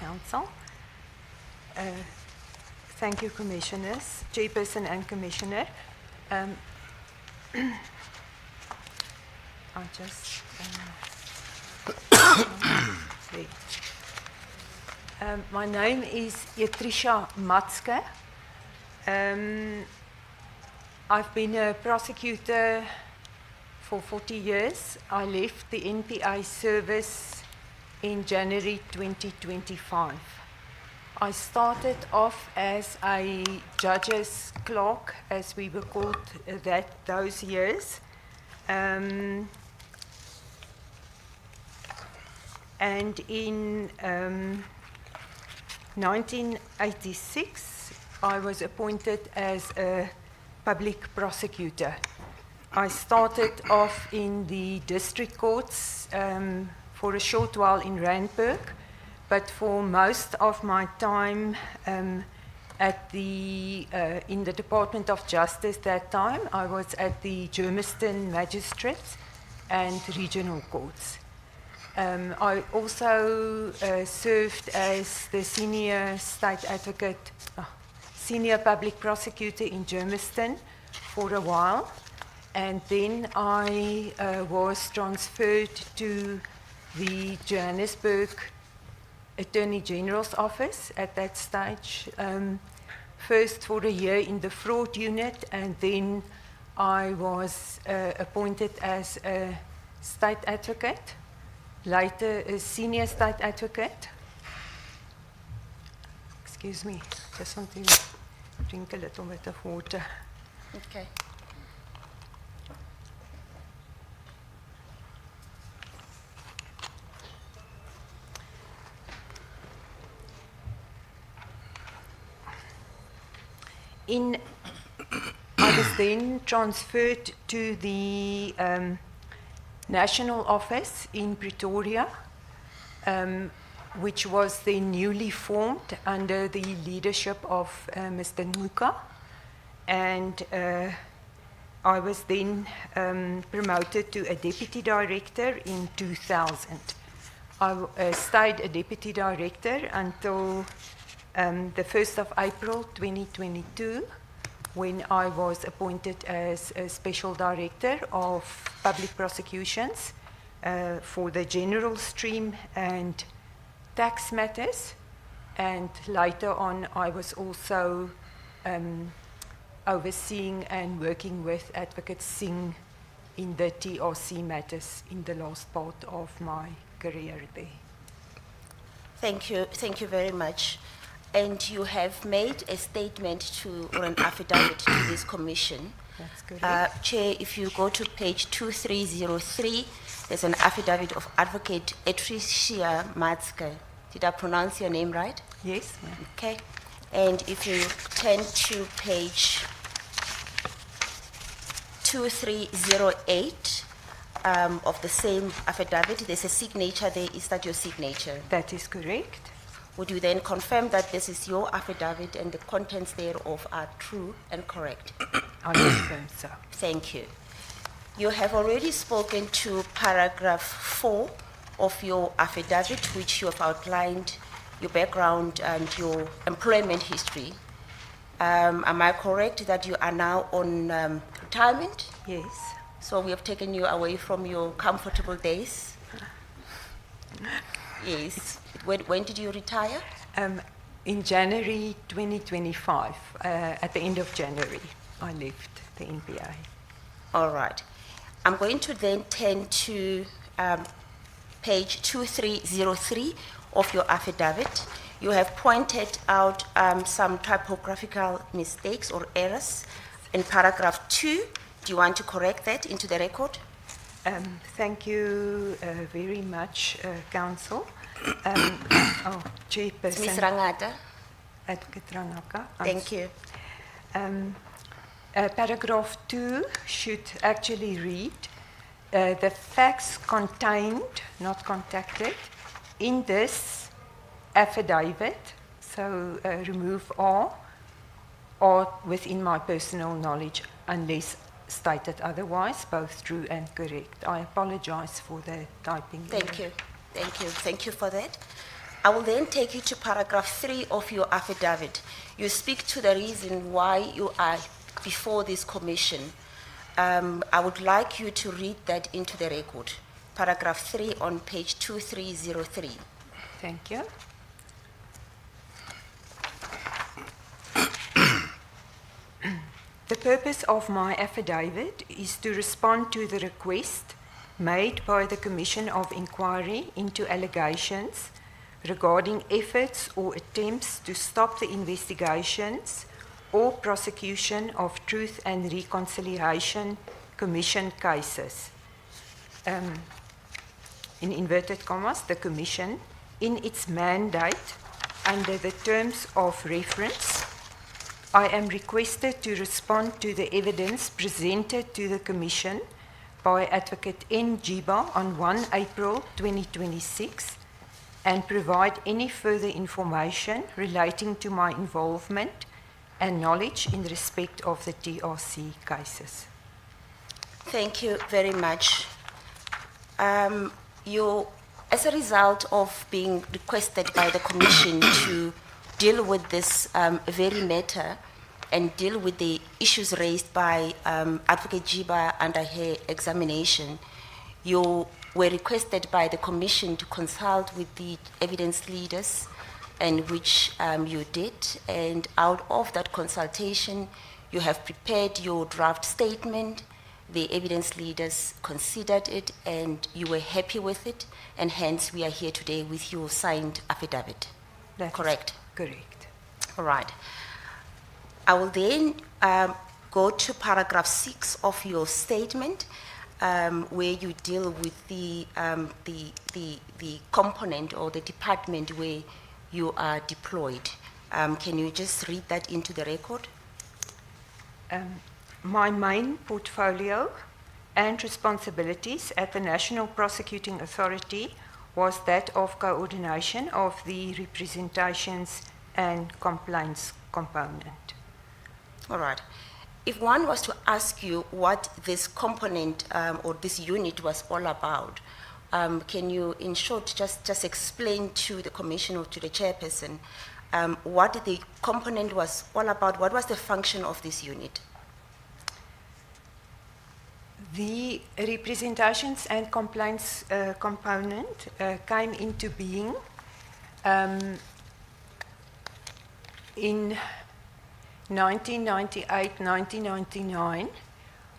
Council. Thank you, Commissioners, Chairperson and Commissioner. I just... my name is Yetrisha Matske. I've been a prosecutor for 40 years. I left the NPA service in January 2025. I started off as a judge's clerk, as we were called those years. And in 1986, I was appointed as a public prosecutor. I started off in the district courts for a short while in Randburg, but for most of my time at in the Department of Justice that time, I was at the Germiston Magistrates and Regional Courts. I also served as the senior state advocate, senior public prosecutor in Germiston for a while, and then I was transferred to the Johannesburg Attorney General's office at that stage, first for a year in the fraud unit, and then I was appointed as a state advocate, later a senior state advocate. Excuse me, just want to drink a little bit of water. Okay. I was then transferred to the national office in Pretoria, which was then newly formed under the leadership of Mr. Nuka. And I was then promoted to a deputy director in 2000. I stayed a deputy director until the 1st of April 2022, when I was appointed as a special director of public prosecutions for the general stream and tax matters. And later on, I was also overseeing and working with Advocate Singh in the TRC matters in the last part of my career there. Thank you very much. And you have made a statement or an affidavit to this commission. That's correct. Chair, if you go to page 2303, there's an affidavit of Advocate Etricia Matske. Did I pronounce your name right? Yes, ma'am. Okay. And if you turn to page 2308 of the same affidavit, there's a signature there. Is that your signature? That is correct. Would you then confirm that this is your affidavit and the contents thereof are true and correct? I confirm so. Thank you. You have already spoken to paragraph 4 of your affidavit, which you have outlined your background and your employment history. Am I correct that you are now on retirement? Yes. So we have taken you away from your comfortable days? Yes. When did you retire? In January 2025, at the end of January, I left the NPA. All right. I'm going to then turn to page 2303 of your affidavit. You have pointed out some typographical mistakes or errors in paragraph 2. Do you want to correct that into the record? Thank you very much, Council. Chairperson. Ms. Rangata. Advocate Ranaka. Thank you. Paragraph 2 should actually read, the facts contained, not contacted, in this affidavit, so remove R, or within my personal knowledge, unless stated otherwise, both true and correct. I apologize for the typing. Thank you. Thank you. Thank you for that. I will then take you to paragraph 3 of your affidavit. You speak to the reason why you are before this commission. I would like you to read that into the record. Paragraph 3 on page 2303. Thank you. The purpose of my affidavit is to respond to the request made by the Commission of Inquiry into allegations regarding efforts or attempts to stop the investigations or prosecution of Truth and Reconciliation Commission cases. In inverted commas, the Commission, in its mandate under the terms of reference, I am requested to respond to the evidence presented to the Commission by Advocate N. Jiba on 1 April 2026 and provide any further information relating to my involvement and knowledge in respect of the TRC cases. Thank you very much. As a result of being requested by the Commission to deal with this very matter and deal with the issues raised by Advocate Jiba under her examination, you were requested by the Commission to consult with the evidence leaders, and which you did. And out of that consultation, you have prepared your draft statement. The evidence leaders considered it, and you were happy with it, and hence we are here today with your signed affidavit. That is correct? Correct. All right. I will then go to paragraph 6 of your statement, where you deal with the component or the department where you are deployed. Can you just read that into the record? My main portfolio and responsibilities at the National Prosecuting Authority was that of coordination of the representations and complaints component. All right. If one was to ask you what this component or this unit was all about, can you, in short, just explain to the Commission or to the chairperson what the component was all about? What was the function of this unit? The representations and complaints component came into being in 1998-1999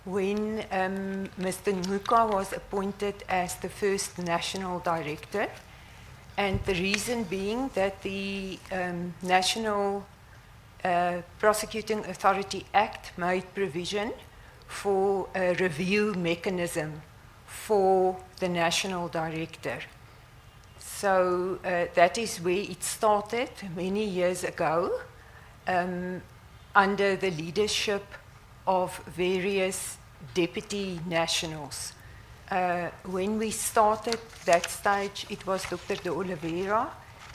when Mr. Nguka was appointed as the first national director, and the reason being that the National Prosecuting Authority Act made provision for a review mechanism for the national director. So that is where it started many years ago, under the leadership of various deputy nationals. When we started that stage, it was Dr. De Oliveira,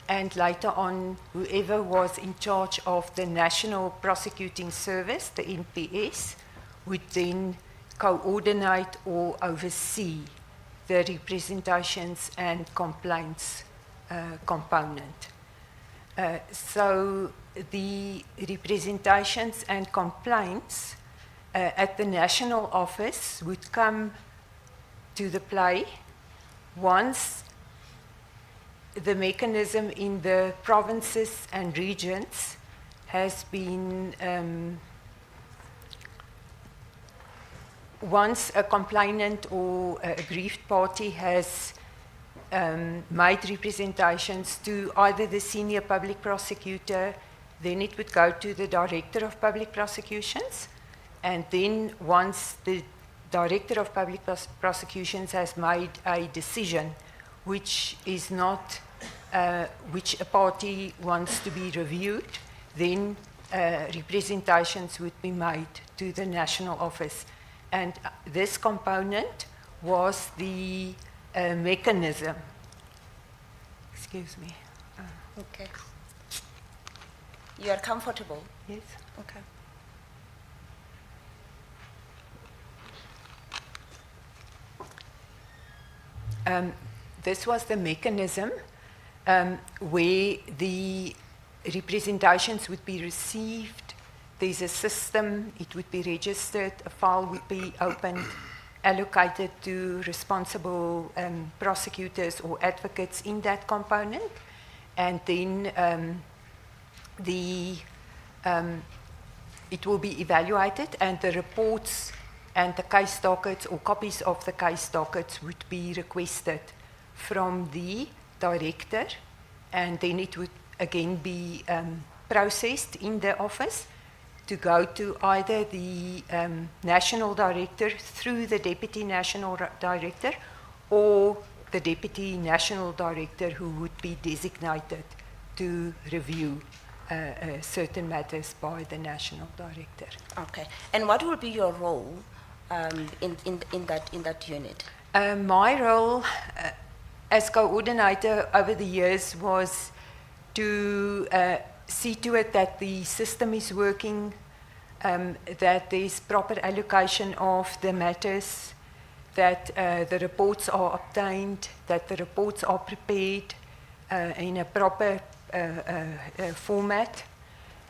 and later on, whoever was in charge of the National Prosecuting Service, the NPS, would then coordinate or oversee the representations and complaints component. So the representations and complaints at the national office would come to the play once the mechanism in the provinces and regions has been once a complainant or a aggrieved party has made representations to either the senior public prosecutor, then it would go to the director of public prosecutions, and then once the director of public prosecutions has made a decision which is not, which a party wants to be reviewed, then representations would be made to the national office. And this component was the mechanism. Excuse me. Okay. You are comfortable? Yes. Okay. This was the mechanism where the representations would be received. There's a system, it would be registered, a file would be opened, allocated to responsible prosecutors or advocates in that component, and then it will be evaluated, and the reports and the case dockets or copies of the case dockets would be requested from the director, and then it would again be processed in the office to go to either the national director through the deputy national director, or the deputy national director who would be designated to review certain matters by the national director. Okay. And what will be your role in that unit? My role as coordinator over the years was to see to it that the system is working, that there's proper allocation of the matters, that the reports are obtained, that the reports are prepared in a proper format,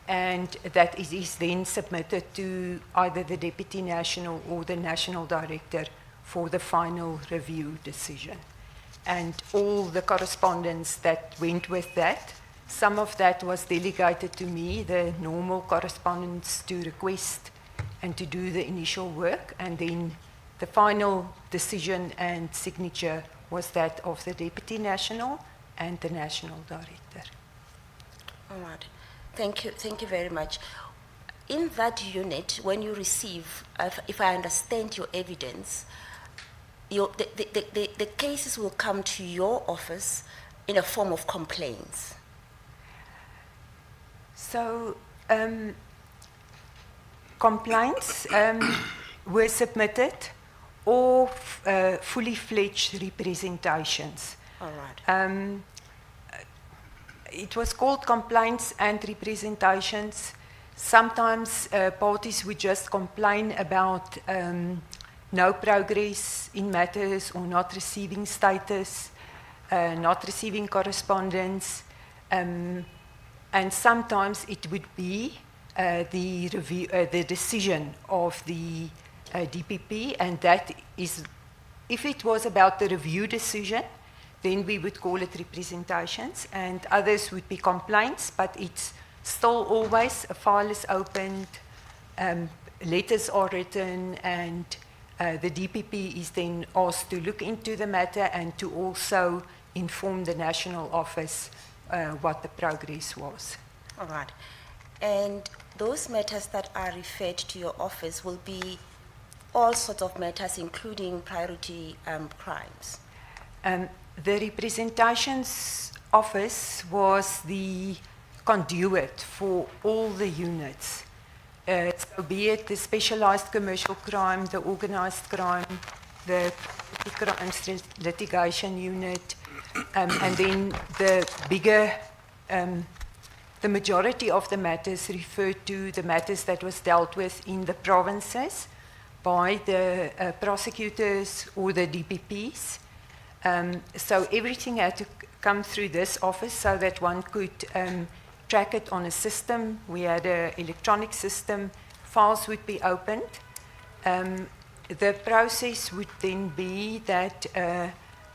and that it is then submitted to either the deputy national or the national director for the final review decision. And all the correspondence that went with that, some of that was delegated to me, the normal correspondence to request and to do the initial work, and then the final decision and signature was that of the deputy national and the national director. All right. Thank you very much. In that unit, when you receive, if I understand your evidence, the cases will come to your office in a form of complaints. So, complaints were submitted, or fully fledged representations. All right. It was called complaints and representations. Sometimes parties would just complain about no progress in matters, or not receiving status, not receiving correspondence, and sometimes it would be the review, the decision of the DPP, and that is, if it was about the review decision, then we would call it representations, and others would be complaints, but it's still always a file is opened, letters are written, and the DPP is then asked to look into the matter and to also inform the national office what the progress was. All right. And those matters that are referred to your office will be all sorts of matters, including priority crimes. The representations office was the conduit for all the units. So be it the specialized commercial crime, the organized crime, the crimes litigation unit, and then the bigger, the majority of the matters referred to the matters that was dealt with in the provinces by the prosecutors or the DPPs. So everything had to come through this office so that one could track it on a system. We had an electronic system, files would be opened. The process would then be that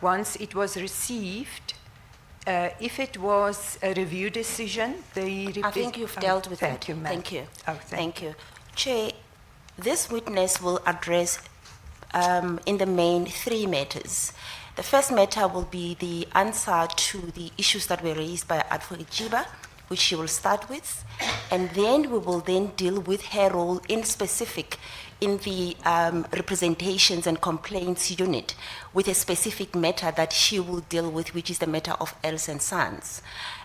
once it was received, if it was a review decision, I think you've dealt with that. Thank you, ma'am. Thank you. Oh, Thank you. Chair, this witness will address in the main 3 matters. The first matter will be the answer to the issues that were raised by Advocate Jiba, which she will start with, and then we will then deal with her role in specific in the representations and complaints unit with a specific matter that she will deal with, which is the matter of Els and Sons.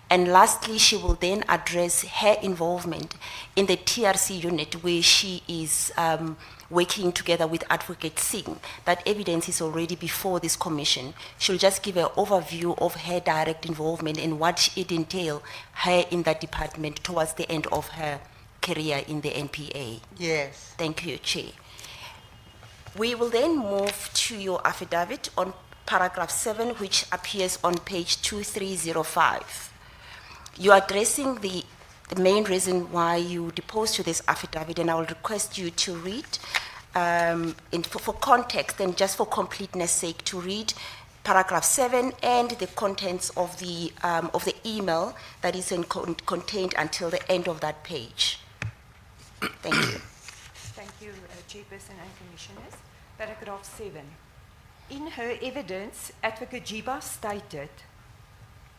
And lastly, she will then address her involvement in the TRC unit, where she is working together with Advocate Singh. That evidence is already before this commission. She'll just give an overview of her direct involvement and what it entails her in that department towards the end of her career in the NPA. Yes. Thank you, Chair. We will then move to your affidavit on paragraph 7, which appears on page 2305. You are addressing the main reason why you deposed to this affidavit, and I will request you to read, for context and just for completeness sake, to read paragraph 7 and the contents of the email that is contained until the end of that page. Thank you. Thank you, Chairperson and Commissioners. Paragraph 7. In her evidence, Advocate Jiba stated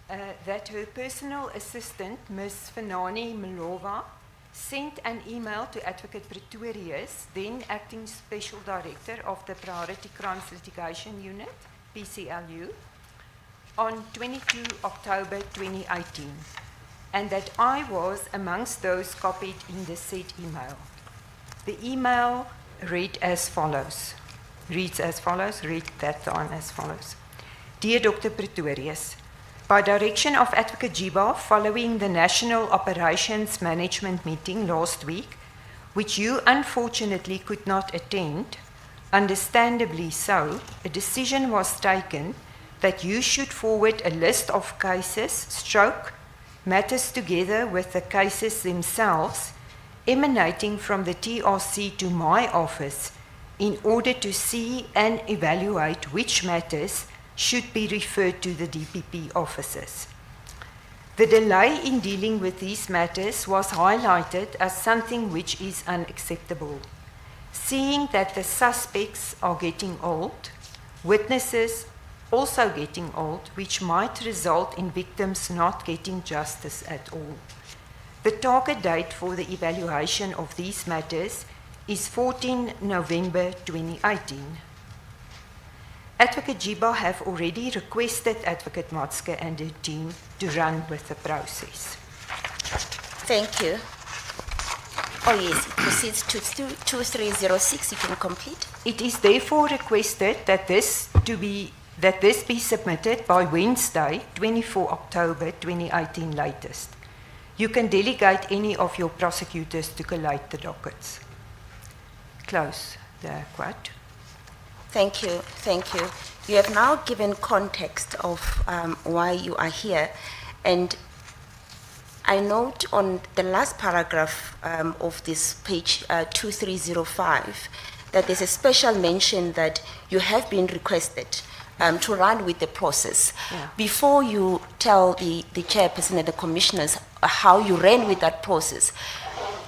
that her personal assistant, Ms. Fanani Milova, sent an email to Advocate Pretorius, then Acting Special Director of the Priority Crimes Litigation Unit, PCLU, on 22 October 2018, and that I was amongst those copied in the said email. The email reads that time as follows. Dear Dr. Pretorius, by direction of Advocate Jiba, following the National Operations Management meeting last week, which you unfortunately could not attend, understandably so, a decision was taken that you should forward a list of cases, matters together with the cases themselves, emanating from the TRC to my office in order to see and evaluate which matters should be referred to the DPP offices. The delay in dealing with these matters was highlighted as something which is unacceptable, seeing that the suspects are getting old, witnesses also getting old, which might result in victims not getting justice at all. The target date for the evaluation of these matters is 14 November 2018. Advocate Jiba have already requested Advocate Matske and her team to run with the process. Thank you. Oh yes, it proceeds to 2306, you can complete. It is therefore requested that this be submitted by Wednesday, 24 October 2018 latest. You can delegate any of your prosecutors to collate the dockets. Close the quote. Thank you, thank you. You have now given context of why you are here, and I note on the last paragraph of this page 2305 that there's a special mention that you have been requested to run with the process. Yeah. Before you tell the chairperson and the commissioners how you ran with that process,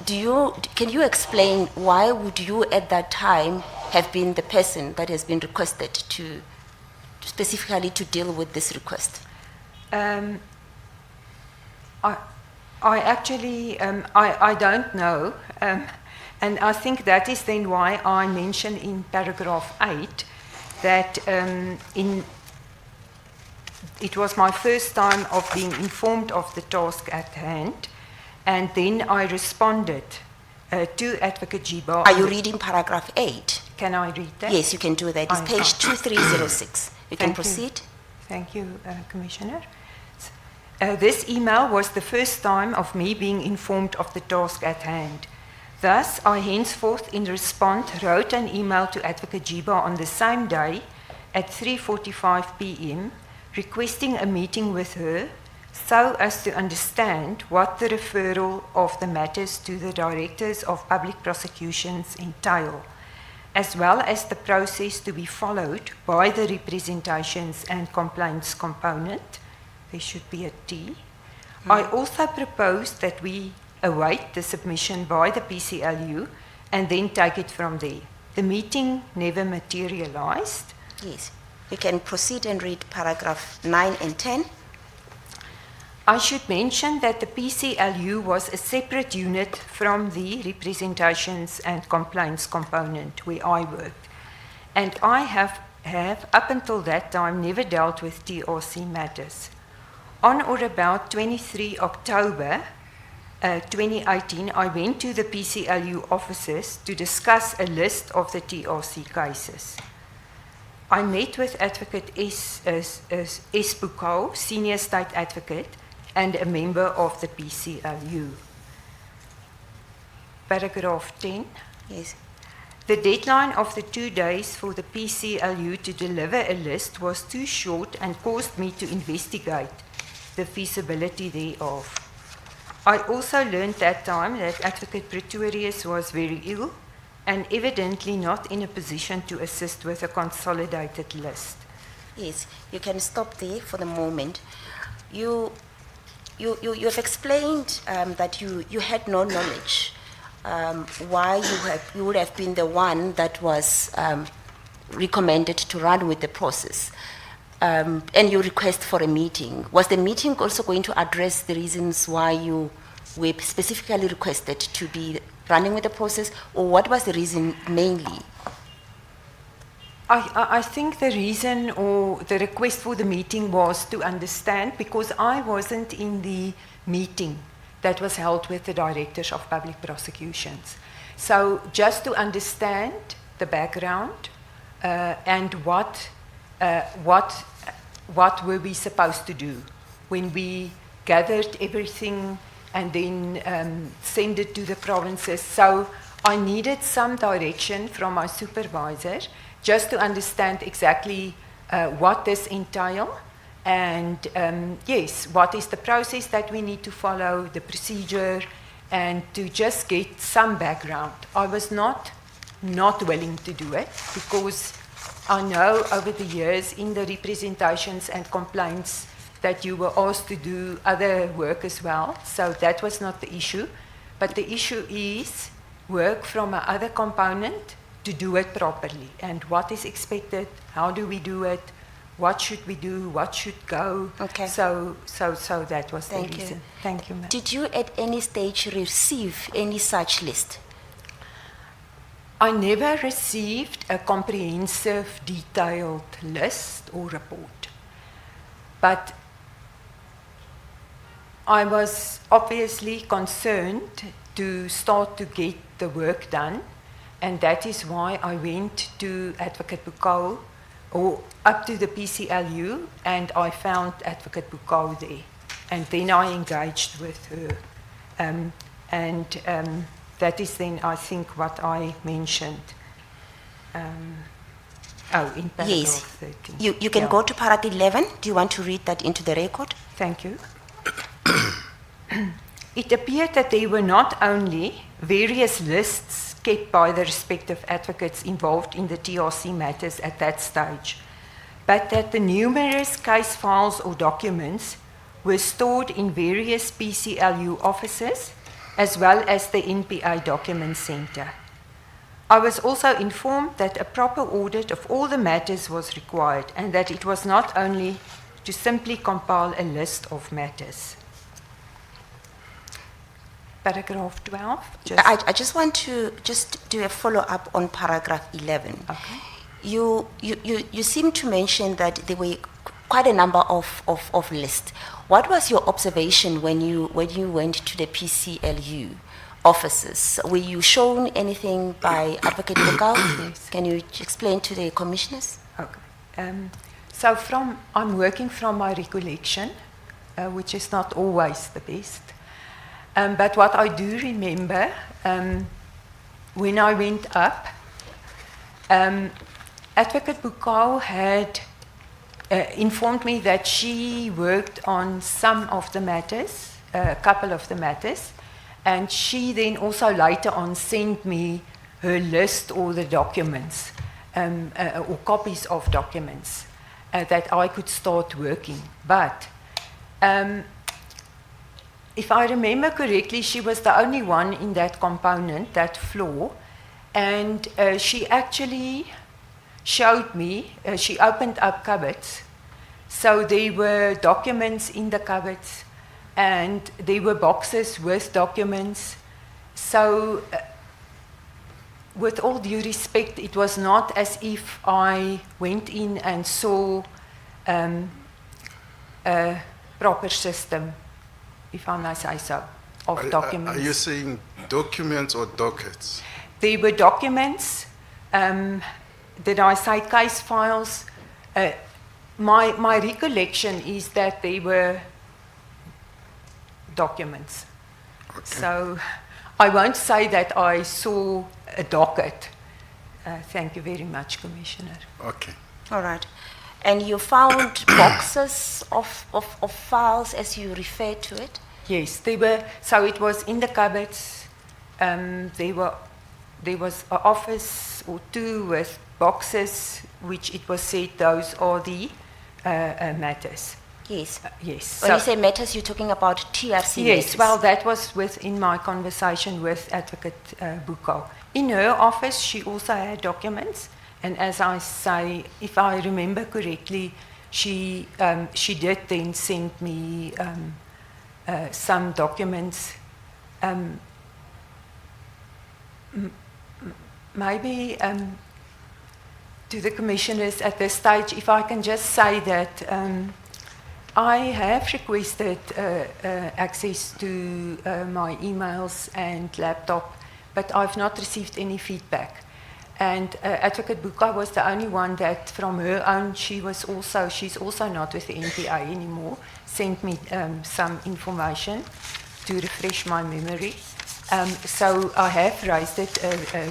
can you explain why would you at that time have been the person that has been requested to specifically to deal with this request? I actually, I don't know, and I think that is then why I mentioned in paragraph 8 that it was my first time of being informed of the task at hand, and then I responded to Advocate Jiba. Are you reading paragraph 8? Can I read that? Yes, you can do that. It's page 2306. You can proceed. Thank you, Commissioner. This email was the first time of me being informed of the task at hand. Thus, I henceforth, in response, wrote an email to Advocate Jiba on the same day at 3:45 p.m., requesting a meeting with her so as to understand what the referral of the matters to the directors of public prosecutions entail, as well as the process to be followed by the representations and complaints component. There should be a T. I also proposed that we await the submission by the PCLU and then take it from there. The meeting never materialized. Yes. You can proceed and read paragraph 9 and 10. I should mention that the PCLU was a separate unit from the representations and complaints component where I worked, and I have up until that time never dealt with TRC matters. On or about 23 October 2018, I went to the PCLU offices to discuss a list of the TRC cases. I met with Advocate S. Bukau, Senior State Advocate, and a member of the PCLU. Paragraph 10. Yes. The deadline of the 2 days for the PCLU to deliver a list was too short and caused me to investigate the feasibility thereof. I also learned that time that Advocate Pretorius was very ill and evidently not in a position to assist with a consolidated list. Yes, you can stop there for the moment. You have explained that you had no knowledge why you would have been the one that was recommended to run with the process, and you request for a meeting. Was the meeting also going to address the reasons why you were specifically requested to be running with the process, or what was the reason mainly? I think the reason or the request for the meeting was to understand, because I wasn't in the meeting that was held with the directors of public prosecutions. So just to understand the background and what were we supposed to do when we gathered everything and then send it to the provinces. So I needed some direction from my supervisor just to understand exactly what this entails, and yes, what is the process that we need to follow, the procedure, and to just get some background. I was not willing to do it because I know over the years in the representations and complaints that you were asked to do other work as well, so that was not the issue. But the issue is work from another component to do it properly, and what is expected, how do we do it, what should we do, what should go. Okay. So that was the reason. Thank you, ma'am. Did you at any stage receive any such list? I never received a comprehensive, detailed list or report, but I was obviously concerned to start to get the work done, and that is why I went to Advocate Bukau, or up to the PCLU, and I found Advocate Bukau there. And then I engaged with her. That is then, I think, what I mentioned. In paragraph Yes. 13. You can Yeah. go to paragraph 11. Do you want to read that into the record? Thank you. It appeared that there were not only various lists kept by the respective advocates involved in the TRC matters at that stage, but that the numerous case files or documents were stored in various PCLU offices, as well as the NPA Document Center. I was also informed that a proper audit of all the matters was required, and that it was not only to simply compile a list of matters. Paragraph 12. I just want to do a follow-up on paragraph 11. Okay. You seem to mention that there were quite a number of lists. What was your observation when you went to the PCLU offices? Were you shown anything by Advocate Bukau? Yes. Can you explain to the commissioners? Okay. So I'm working from my recollection, which is not always the best. But what I do remember, when I went up, Advocate Bukau had informed me that she worked on some of the matters, a couple of the matters, and she then also later on sent me her list or the documents, or copies of documents that I could start working. But if I remember correctly, she was the only one in that component, that floor, and she actually showed me, she opened up cupboards, so there were documents in the cupboards, and there were boxes with documents. So with all due respect, it was not as if I went in and saw a proper system, if I may say so, of documents. Are you saying documents or dockets? There were documents. Did I say case files? My recollection is that they were documents. Okay. So I won't say that I saw a docket, Thank you very much, Commissioner. Okay. All right. And you found boxes of files as you referred to it? Yes, they were. So it was in the cupboards. There was an office or two with boxes, which it was said those are the matters. Yes. Yes. When you say matters, you're talking about TRC Yes, matters? well, that was within my conversation with Advocate Buko. In her office, she also had documents, and as I say, if I remember correctly, she did then send me some documents. Maybe to the commissioners at this stage, if I can just say that I have requested access to my emails and laptop, but I've not received any feedback. And Advocate Buka was the only one that, from her own, she's also not with the NPA anymore, sent me some information to refresh my memory. So I have raised it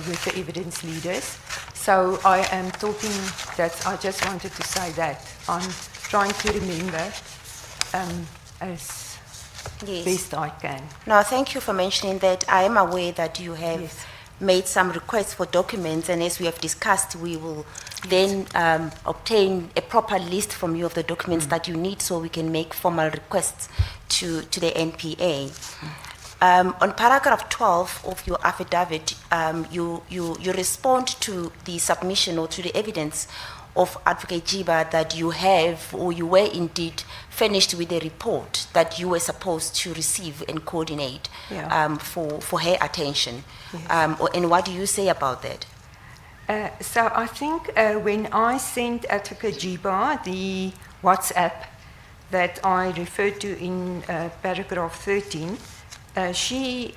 with the evidence leaders. So I am talking that I just wanted to say that I'm trying to remember as best I can. No, thank you for mentioning that. I am aware that you have Yes. made some requests for documents, and as we have discussed, we will then obtain a proper list from you of the documents that you need so we can make formal requests to the NPA. On paragraph 12 of your affidavit, you respond to the submission or to the evidence of Advocate Jiba that you have, or you were indeed finished with a report that you were supposed to receive and coordinate for her attention. Yes. And what do you say about that? So I think when I sent Advocate Jiba the WhatsApp that I referred to in paragraph 13, she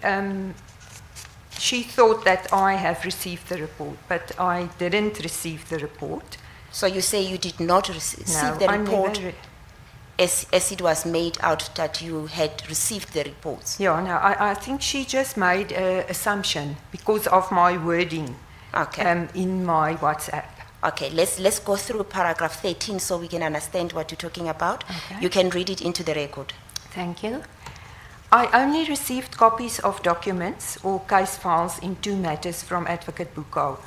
thought that I have received the report, but I didn't receive the report. So you say you did not receive No, the I report never as it was made out that you had received the reports? Yeah, no, I think she just made an assumption because of my wording Okay. in my WhatsApp. Okay, let's go through paragraph 13 so we can understand what you're talking about. Okay. You can read it into the record. Thank you. I only received copies of documents or case files in two matters from Advocate Buko,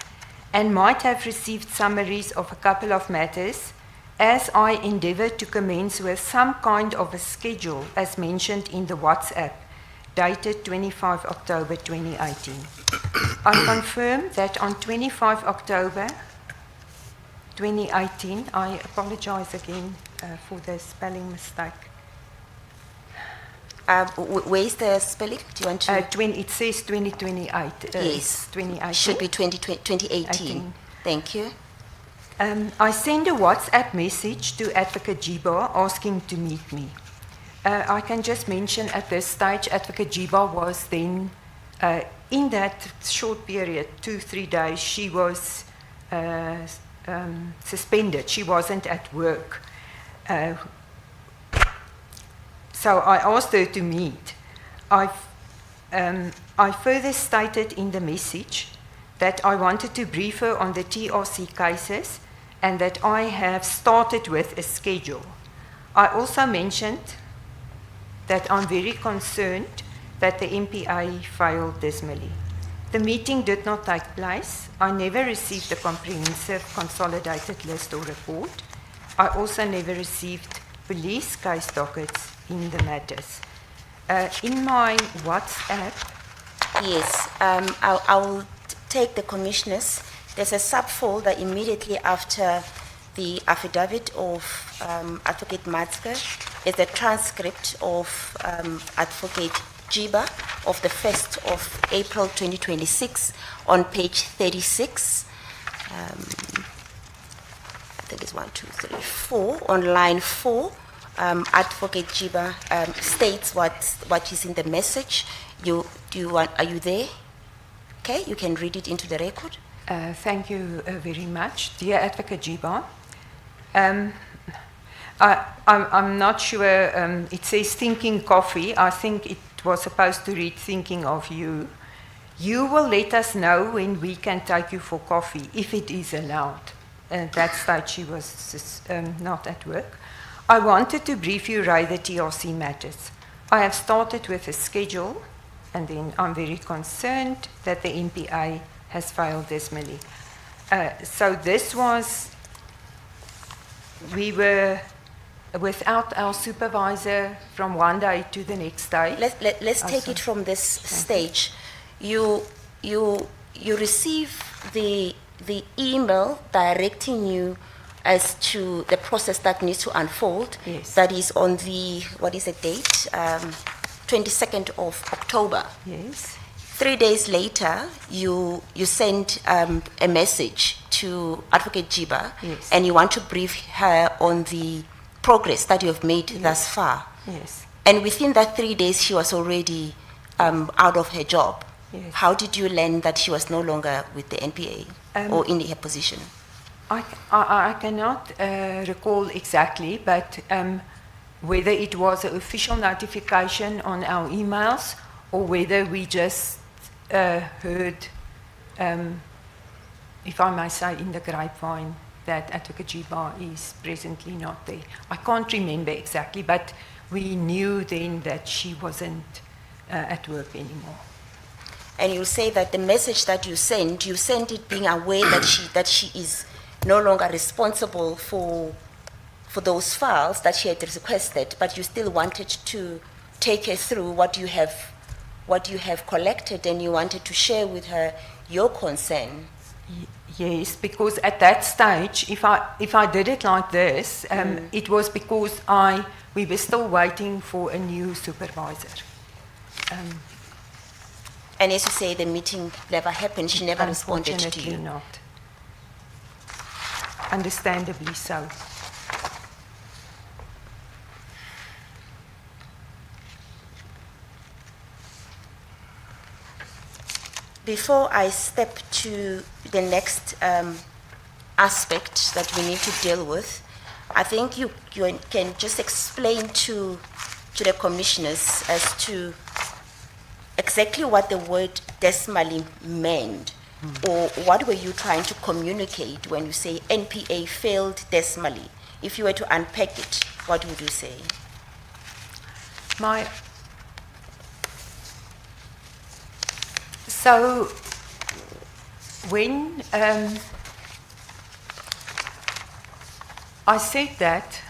and might have received summaries of a couple of matters as I endeavoured to commence with some kind of a schedule as mentioned in the WhatsApp dated 25 October 2018. I confirm that on 25 October 2018, I apologize again for the spelling mistake. Where is the spelling? Do you want to? It says 2028. Yes. 2018. Should be 2018. 18. Thank you. I send a WhatsApp message to Advocate Jiba asking to meet me. I can just mention at this stage, Advocate Jiba was then, in that short period, 2-3 days, she was suspended. She wasn't at work. So I asked her to meet. I further stated in the message that I wanted to brief her on the TRC cases and that I have started with a schedule. I also mentioned that I'm very concerned that the MPA failed dismally. The meeting did not take place. I never received a comprehensive consolidated list or report. I also never received police case dockets in the matters. In my WhatsApp, Yes, I will take the commissioners. There's a subfolder immediately after the affidavit of Advocate Matzke. It's a transcript of Advocate Jiba of the 1st of April 2026 on page 36. I think it's 1, 2, 3, 4. On line 4, Advocate Jiba states what is in the message. Are you there? Okay, you can read it into the record. thank you very much. Dear Advocate Jiba, I'm not sure, it says thinking coffee. I think it was supposed to read thinking of you. You will let us know when we can take you for coffee, if it is allowed. At that stage, she was not at work. I wanted to brief you Ray the TRC matters. I have started with a schedule, and then I'm very concerned that the NPA has failed dismally. So this was, we were without our supervisor from one day to the next day. Let's take it from this stage. You receive the email directing you as to the process that needs to unfold. Yes. That is on the, what is the date? 22nd of October. Yes. 3 days later, you send a message to Advocate Jiba, Yes. and you want to brief her on the progress that you have made thus far. Yes. And within that 3 days, she was already out of her job. Yes. How did you learn that she was no longer with the NPA or in her position? I cannot recall exactly, but whether it was an official notification on our emails or whether we just heard, if I may say, in the grapevine that Advocate Jiba is presently not there. I can't remember exactly, but we knew then that she wasn't at work anymore. And you say that the message that you sent it being aware that she is no longer responsible for those files that she had requested, but you still wanted to take her through what you have collected, and you wanted to share with her your concern. Yes, because at that stage, if I did it like this, it was because we were still waiting for a new supervisor. And as you say, the meeting never happened. She never responded to you. Unfortunately not. Understandably so. Before I step to the next aspect that we need to deal with, I think you can just explain to the commissioners as to exactly what the word decimally meant, or what were you trying to communicate when you say NPA failed decimally? If you were to unpack it, what would you say? So when I said that,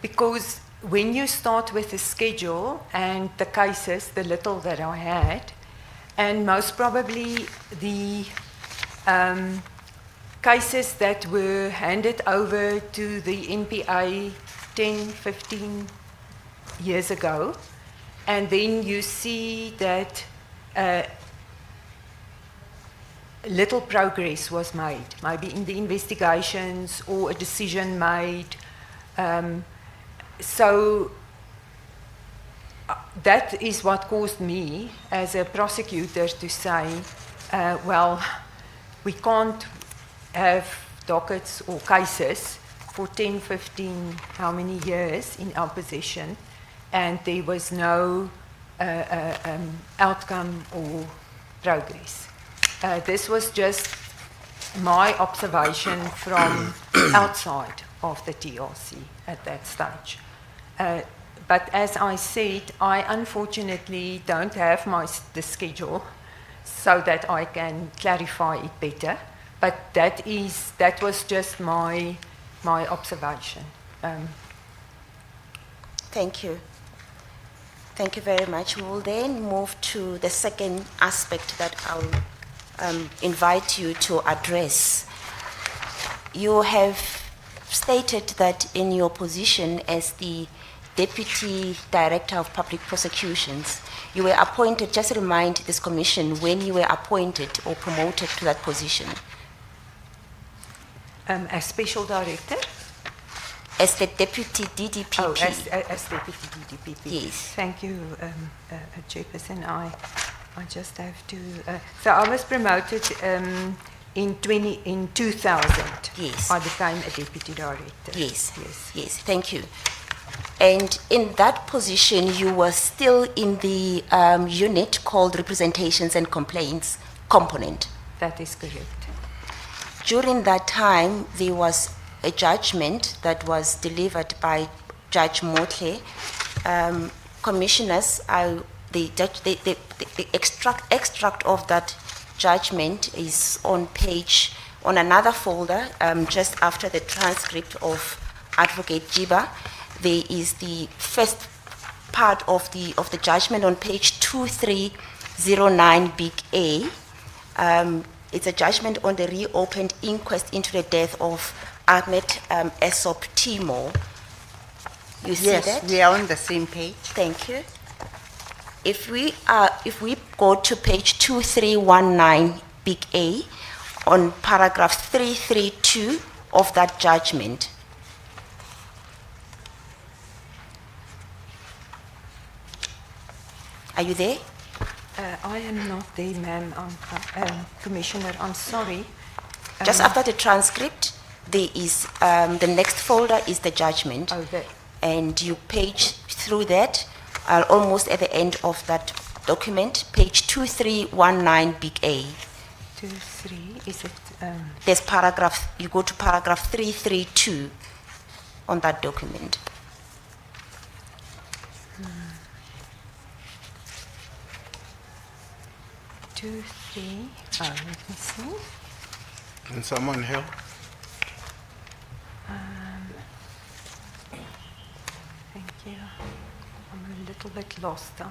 because when you start with a schedule and the cases, the little that I had, and most probably the cases that were handed over to the NPA 10, 15 years ago, and then you see that little progress was made, maybe in the investigations or a decision made. So that is what caused me as a prosecutor to say, well, we can't have dockets or cases for 10, 15, how many years in our possession, and there was no outcome or progress. This was just my observation from outside of the TRC at that stage. But as I said, I unfortunately don't have the schedule so that I can clarify it better. But that was just my observation. Thank you. Thank you very much. We will then move to the second aspect that I'll invite you to address. You have stated that in your position as the Deputy Director of Public Prosecutions, you were appointed, just remind this commission when you were appointed or promoted to that position. As Special Director? As the Deputy DDPP. Oh, as Deputy DDPP. Yes. Thank you, Chairperson. I just have to... so I was promoted in 2000. Yes. I became a Deputy Director. Yes. Yes. Yes. Thank you. And in that position, you were still in the unit called Representations and Complaints Component. That is correct. During that time, there was a judgment that was delivered by Judge Motley. Commissioners, the extract of that judgment is on another folder, just after the transcript of Advocate Jiba. There is the first part of the judgment on page 2309 big A. It's a judgment on the reopened inquest into the death of Ahmed Esop Timo. You see that? Yes, we are on the same page. Thank you. If we go to page 2319 big A, on paragraph 332 of that judgment. Are you there? I am not there, ma'am. Commissioner, I'm sorry. Just after the transcript, there is, the next folder is the judgment. Oh, there. And you page through that, almost at the end of that document, page 2319 big A. 2-3, is it? There's paragraph, you go to paragraph 332 on that document. 2-3. Oh, let me see. Can someone help? Thank you. I'm a little bit lost.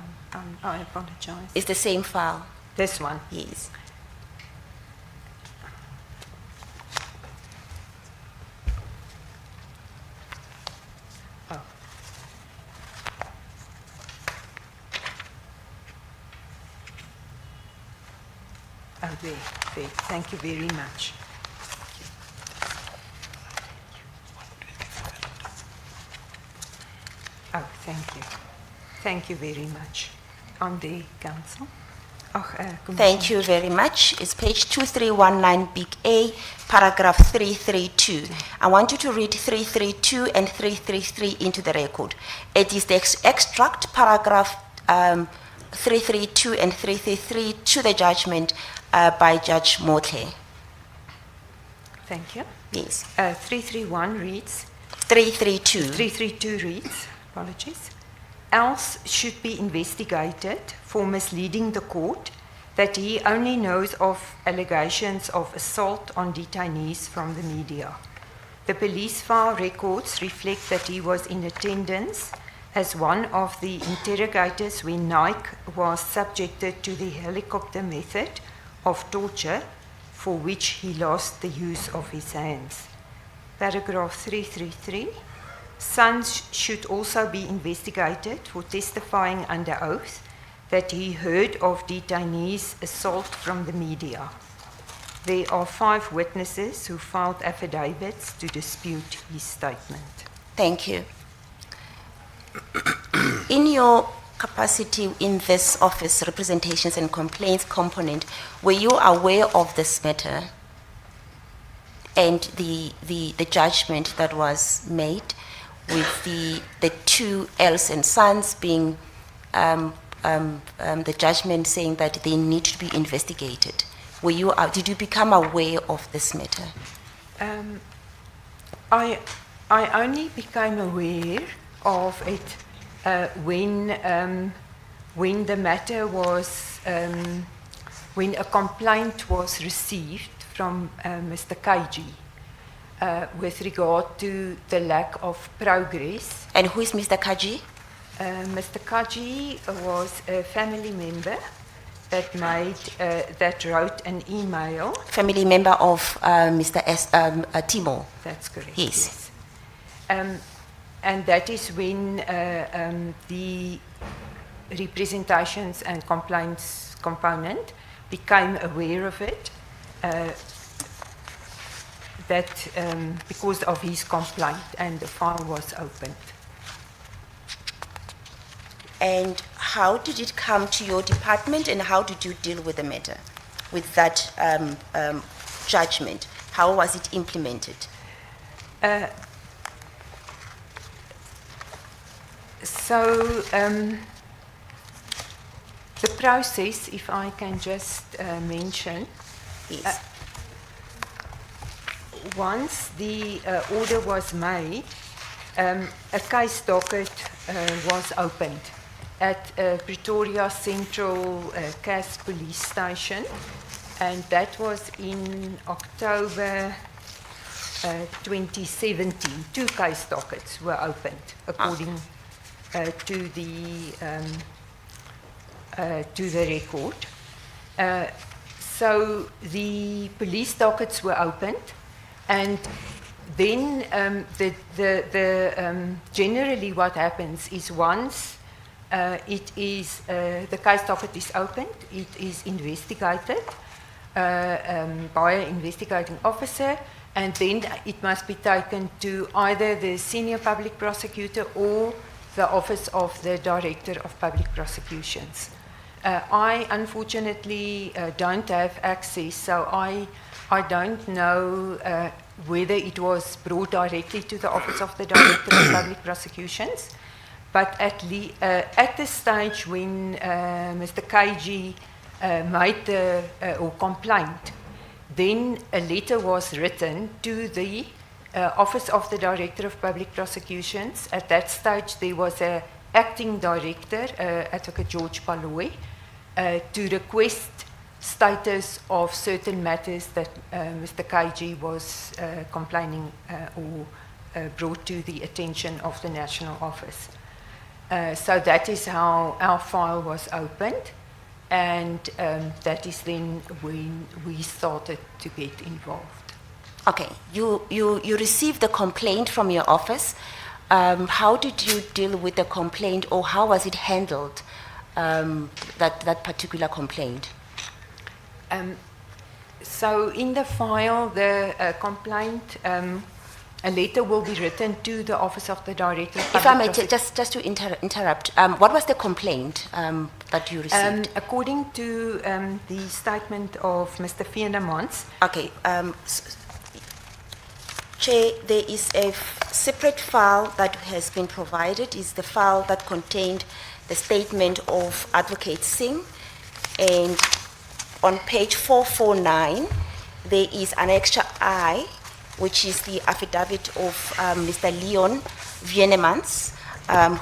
I apologize. It's the same file. This one. Yes. Oh. Oh, there. Thank you very much. Oh, thank you. Thank you very much. On the council. Thank you very much. It's page 2319 big A, paragraph 332. I want you to read 332 and 333 into the record. It is the extract, paragraph 332 and 333 to the judgment by Judge Motley. Thank you. Yes. 331 reads. 332. 332 reads, apologies. Else should be investigated for misleading the court that he only knows of allegations of assault on detainees from the media. The police file records reflect that he was in attendance as one of the interrogators when Nike was subjected to the helicopter method of torture for which he lost the use of his hands. Paragraph 333. Sons should also be investigated for testifying under oath that he heard of detainees' assault from the media. There are 5 witnesses who filed affidavits to dispute his statement. Thank you. In your capacity in this office, representations and complaints component, were you aware of this matter and the judgment that was made with the 2 Els and Sons being the judgment saying that they need to be investigated? Did you become aware of this matter? I only became aware of it when the matter was, when a complaint was received from Mr. Kaiji with regard to the lack of progress. And who is Mr. Kaji? Mr. Kaji was a family member that wrote an email. Family member of Mr. Timo. That's correct. Yes. And that is when the representations and complaints component became aware of it, that because of his complaint, and the file was opened. And how did it come to your department, and how did you deal with the matter, with that judgment? How was it implemented? So the process, if I can just mention, Yes. once the order was made, a case docket was opened at Pretoria Central CAS Police Station, and that was in October 2017. 2 case dockets were opened according to the record. So the police dockets were opened, and then generally what happens is once the case docket is opened, it is investigated by an investigating officer, and then it must be taken to either the senior public prosecutor or the Office of the Director of Public Prosecutions. I unfortunately don't have access, so I don't know whether it was brought directly to the Office of the Director of Public Prosecutions, but at the stage when Mr. KG made or complaint, then a letter was written to the Office of the Director of Public Prosecutions. At that stage, there was an acting director, Advocate George Palloy, to request status of certain matters that Mr. KG was complaining or brought to the attention of the National Office. So that is how our file was opened, and that is then when we started to get involved. Okay, you received the complaint from your office. How did you deal with the complaint, or how was it handled, that particular complaint? So in the file, the complaint, a letter will be written to the Office of the Director of If I Public may, just to interrupt, what was the complaint that you received? According to the statement of Mr. Veendemans, Okay, Chair, there is a separate file that has been provided. It's the file that contained the statement of Advocate Singh, and on page 449, there is an extra I, which is the affidavit of Mr. Leon Veendemans,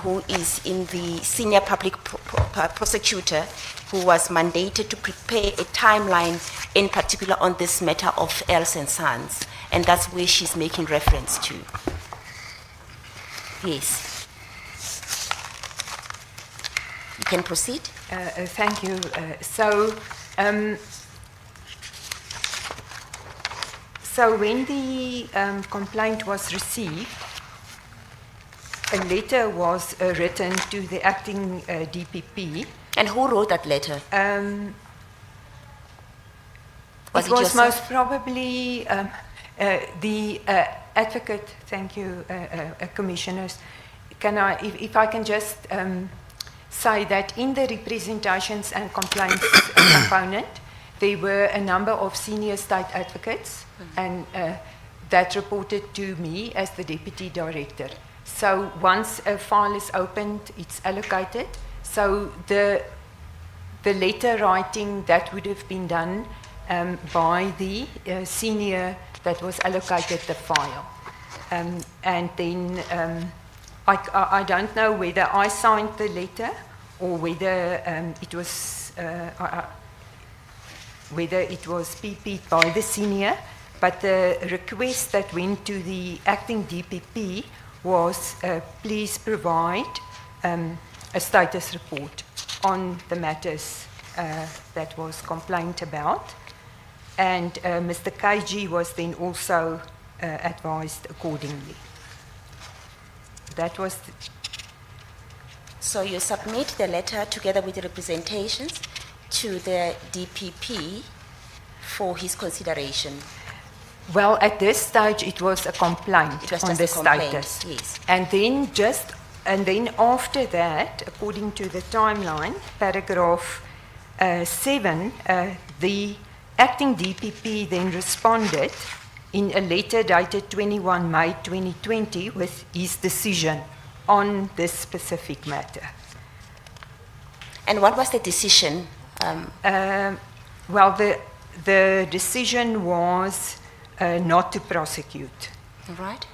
who is in the senior public prosecutor, who was mandated to prepare a timeline, in particular on this matter of Els and Sons, and that's where she's making reference to. Yes. You can proceed. thank you. So when the complaint was received, a letter was written to the acting DPP. And who wrote that letter? It was yourself? most probably the advocate. Thank you, commissioners. Can I, if I can just say that in the representations and complaints component, there were a number of senior state advocates, and that reported to me as the deputy director. So once a file is opened, it's allocated. So the letter writing that would have been done by the senior that was allocated the file. And then I don't know whether I signed the letter or whether it was PP'd by the senior, but the request that went to the acting DPP was please provide a status report on the matters that was complained about. And Mr. KG was then also advised accordingly. That was... So you submit the letter together with the representations to the DPP for his consideration. Well, at this stage, it was a complaint It was on just the a complaint, status. yes. And then after that, according to the timeline, paragraph 7, the acting DPP then responded in a letter dated 21 May 2020 with his decision on this specific matter. And what was the decision? Well, the decision was not to prosecute. All right?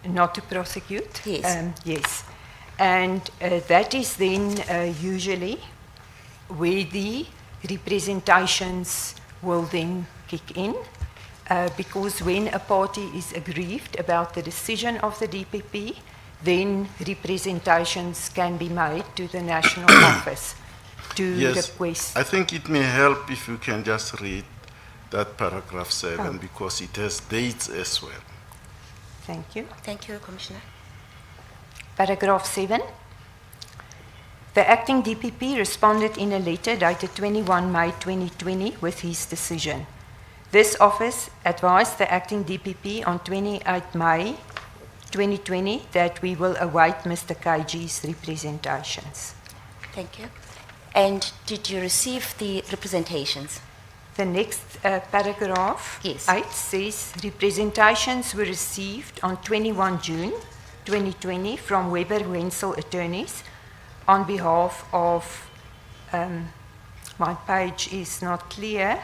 Not to prosecute? Yes. Yes. And that is then usually where the representations will then kick in, because when a party is aggrieved about the decision of the DPP, then representations can be made to the National Office to Yes, request. I think it may help if you can just read that paragraph 7 Oh. because it has dates as well. Thank you. Thank you, Commissioner. Paragraph 7. The acting DPP responded in a letter dated 21 May 2020 with his decision. This office advised the acting DPP on 28 May 2020 that we will await Mr. KG's representations. Thank you. And did you receive the representations? The next paragraph, Yes. 8, says representations were received on 21 June 2020 from Weber Wenzel attorneys on behalf of, my page is not clear,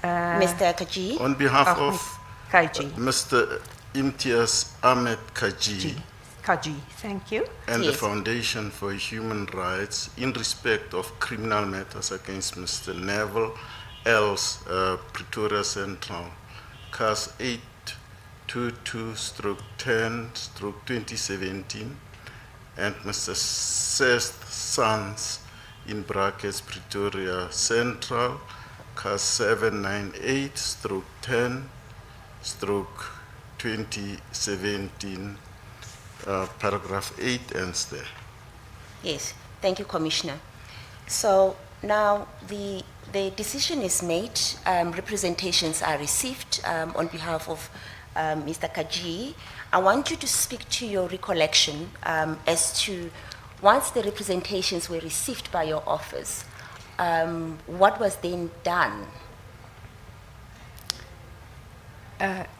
Mr. Kaji? On behalf of of KG. Mr. Imtiaz Ahmed Kaji KG, thank you. and the Yes. Foundation for Human Rights in respect of criminal matters against Mr. Neville Els, Pretoria Central, CAS 822/10/2017, and Mr. Seth Sons, in brackets, Pretoria Central, CAS 798/10/2017, paragraph 8 ends there. Yes, thank you, Commissioner. So now the decision is made, representations are received on behalf of Mr. Kaji. I want you to speak to your recollection as to once the representations were received by your office, what was then done?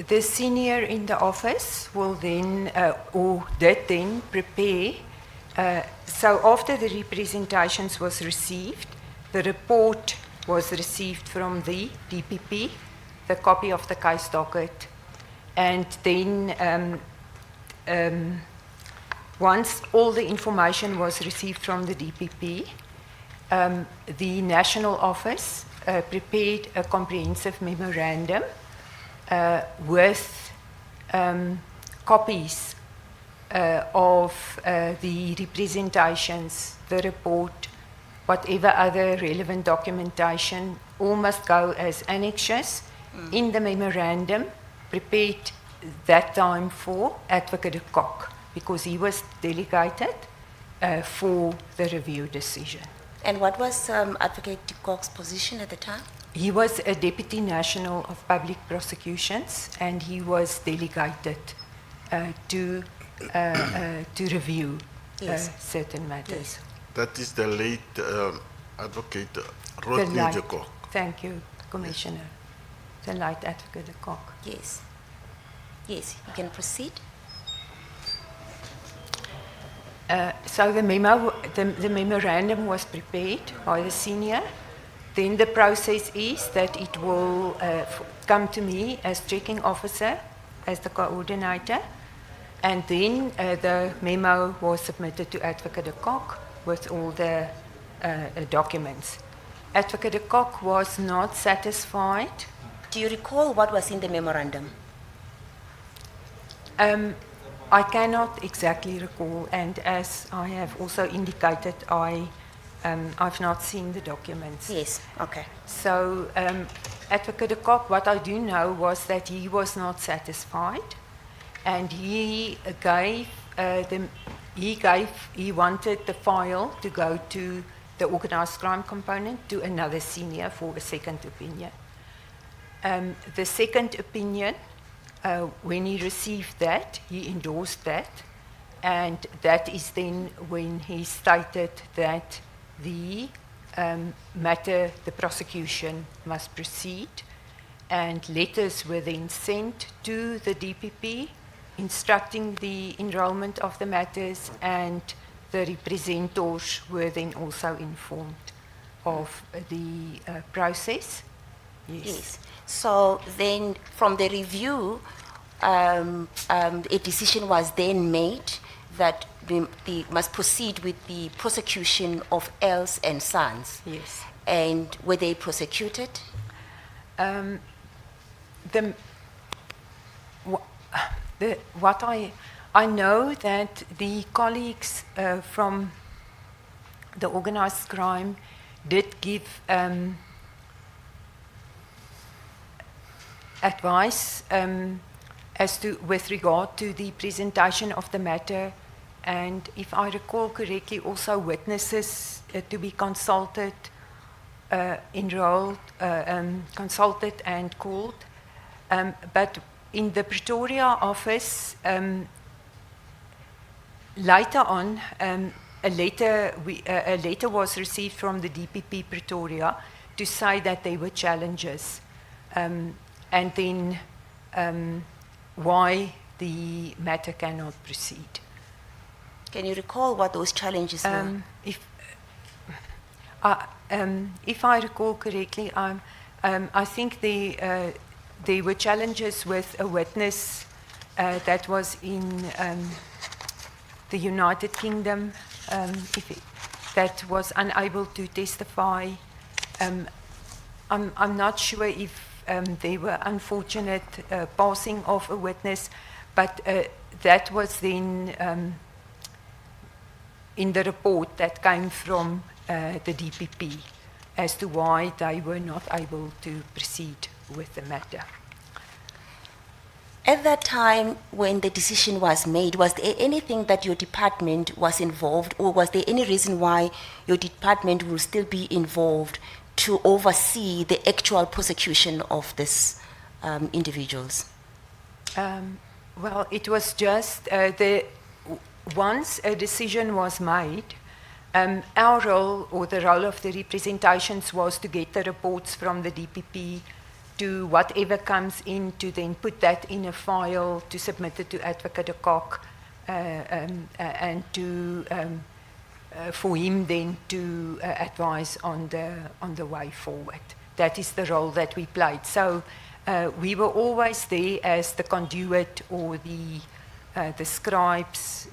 The senior in the office will then, or did then prepare, so after the representations was received, the report was received from the DPP, the copy of the case docket, and then once all the information was received from the DPP, the National Office prepared a comprehensive memorandum with copies of the representations, the report, whatever other relevant documentation, all must go as annexures in the memorandum prepared that time for Advocate de Kock, because he was delegated for the review decision. And what was Advocate de Kock's position at the time? He was a Deputy National of Public Prosecutions, and he was delegated to review Yes. certain matters. Yes. That is the late Advocate The Rodney late- de Kock. Thank you, Commissioner. The late Advocate de Kock. Yes. Yes, you can proceed. So the memorandum was prepared by the senior. Then the process is that it will come to me as checking officer, as the coordinator, and then the memo was submitted to Advocate de Kock with all the documents. Advocate de Kock was not satisfied. Do you recall what was in the memorandum? I cannot exactly recall, and as I have also indicated, I've not seen the documents. Yes, okay. So, Advocate de Kock, what I do know was that he was not satisfied, and he wanted the file to go to the organized crime component, to another senior for a second opinion. The second opinion, when he received that, he endorsed that, and that is then when he stated that the matter, the prosecution must proceed, and letters were then sent to the DPP instructing the enrollment of the matters, and the representors were then also informed of the process. Yes. So then, from the review, a decision was then made that they must proceed with the prosecution of Els and Sons. Yes. And were they prosecuted? What I know that the colleagues from the organized crime did give advice as to with regard to the presentation of the matter, and if I recall correctly, also witnesses to be consulted, enrolled, consulted and called. But in the Pretoria office, later on, a letter was received from the DPP Pretoria to say that there were challenges, and then why the matter cannot proceed. Can you recall what those challenges were? If I recall correctly, I think there were challenges with a witness that was in the United Kingdom, that was unable to testify. I'm not sure if there were unfortunate passing of a witness, but that was then in the report that came from the DPP as to why they were not able to proceed with the matter. At that time, when the decision was made, was there anything that your department was involved, or was there any reason why your department will still be involved to oversee the actual prosecution of these individuals? Well, it was just once a decision was made, our role, or the role of the representations, was to get the reports from the DPP, to whatever comes in, to then put that in a file, to submit it to Advocate de Kock, and to for him then to advise on the way forward. That is the role that we played. So we were always there as the conduit, or the scribes,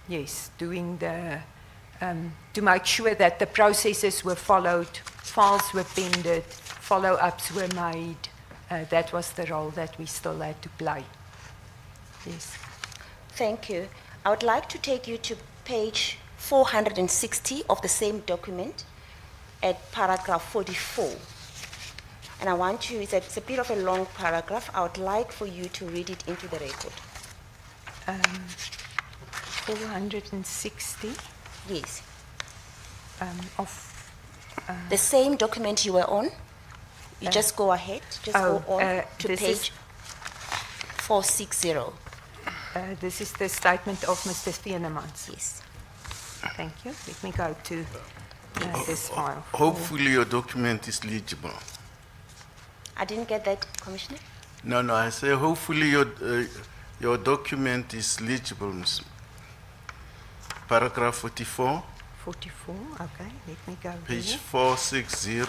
yes, doing to make sure that the processes were followed, files were pended, follow-ups were made. That was the role that we still had to play. Yes. Thank you. I would like to take you to page 460 of the same document at paragraph 44. And I want you, it's a bit of a long paragraph. I would like for you to read it into the record. 460 Yes. of The same document you were on. You just go ahead. Just go on to this page 460. this is the statement of Mr. Venemans. Yes. Thank you. Let me go to this file. Hopefully your document is legible. I didn't get that, Commissioner. No, I say hopefully your document is legible, Ms. Paragraph 44, 44, okay, let me go page there. 460,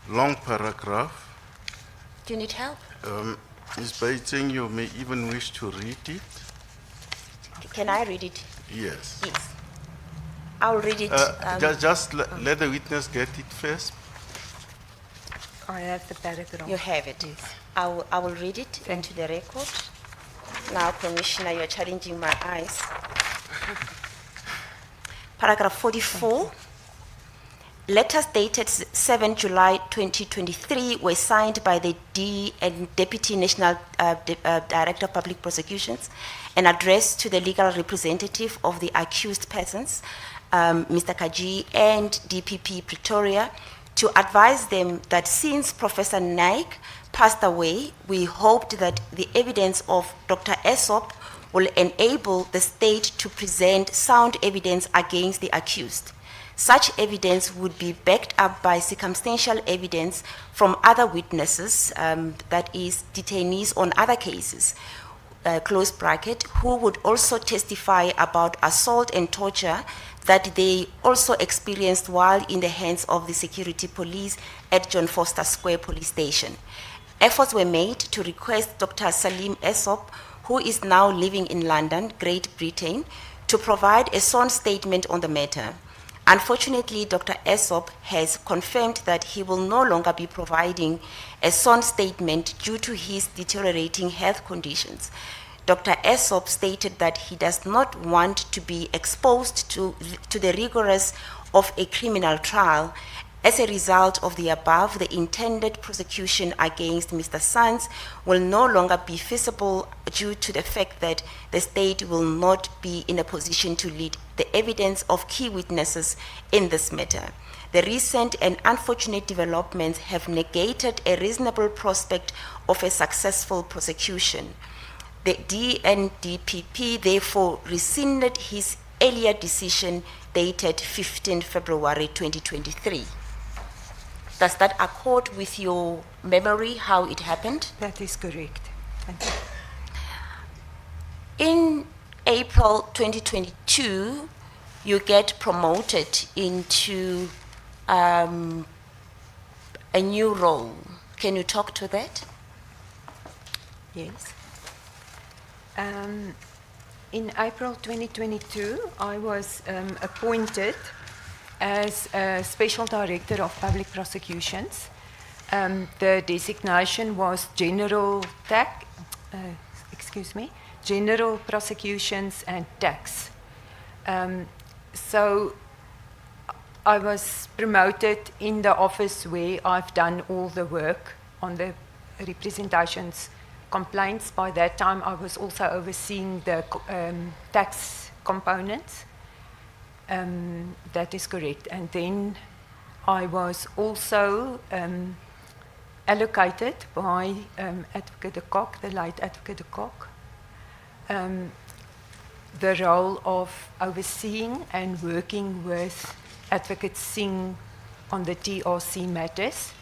long paragraph. Do you need help? Ms. Baiting, you may even wish to read it. Can I read it? Yes. Yes. I'll read it. Just let the witness get it first. I have the paragraph. You have it. Yes. I will read it into the record. Now, Commissioner, you're challenging my eyes. Paragraph 44. Letters dated 7 July 2023 were signed by the D and Deputy National Director of Public Prosecutions and addressed to the legal representative of the accused persons, Mr. Kaji, and DPP Pretoria, to advise them that since Professor Naik passed away, we hoped that the evidence of Dr. Aesop will enable the state to present sound evidence against the accused. Such evidence would be backed up by circumstantial evidence from other witnesses, that is, detainees on other cases, close bracket, who would also testify about assault and torture that they also experienced while in the hands of the security police at John Foster Square Police Station. Efforts were made to request Dr. Salim Esop, who is now living in London, Great Britain, to provide a sworn statement on the matter. Unfortunately, Dr. Esop has confirmed that he will no longer be providing a sworn statement due to his deteriorating health conditions. Dr. Esop stated that he does not want to be exposed to the rigors of a criminal trial. As a result of the above, the intended prosecution against Mr. Sands will no longer be feasible due to the fact that the state will not be in a position to lead the evidence of key witnesses in this matter. The recent and unfortunate developments have negated a reasonable prospect of a successful prosecution. The DNDPP therefore rescinded his earlier decision dated 15 February 2023. Does that accord with your memory how it happened? That is correct. Thank you. In April 2022, you get promoted into a new role. Can you talk to that? Yes. In April 2022, I was appointed as a Special Director of Public Prosecutions. The designation was General Prosecutions and Tax. So I was promoted in the office where I've done all the work on the representations complaints. By that time, I was also overseeing the tax components. That is correct. And then I was also allocated by Advocate de Kock, the late Advocate de Kock, the role of overseeing and working with Advocate Singh on the TRC matters.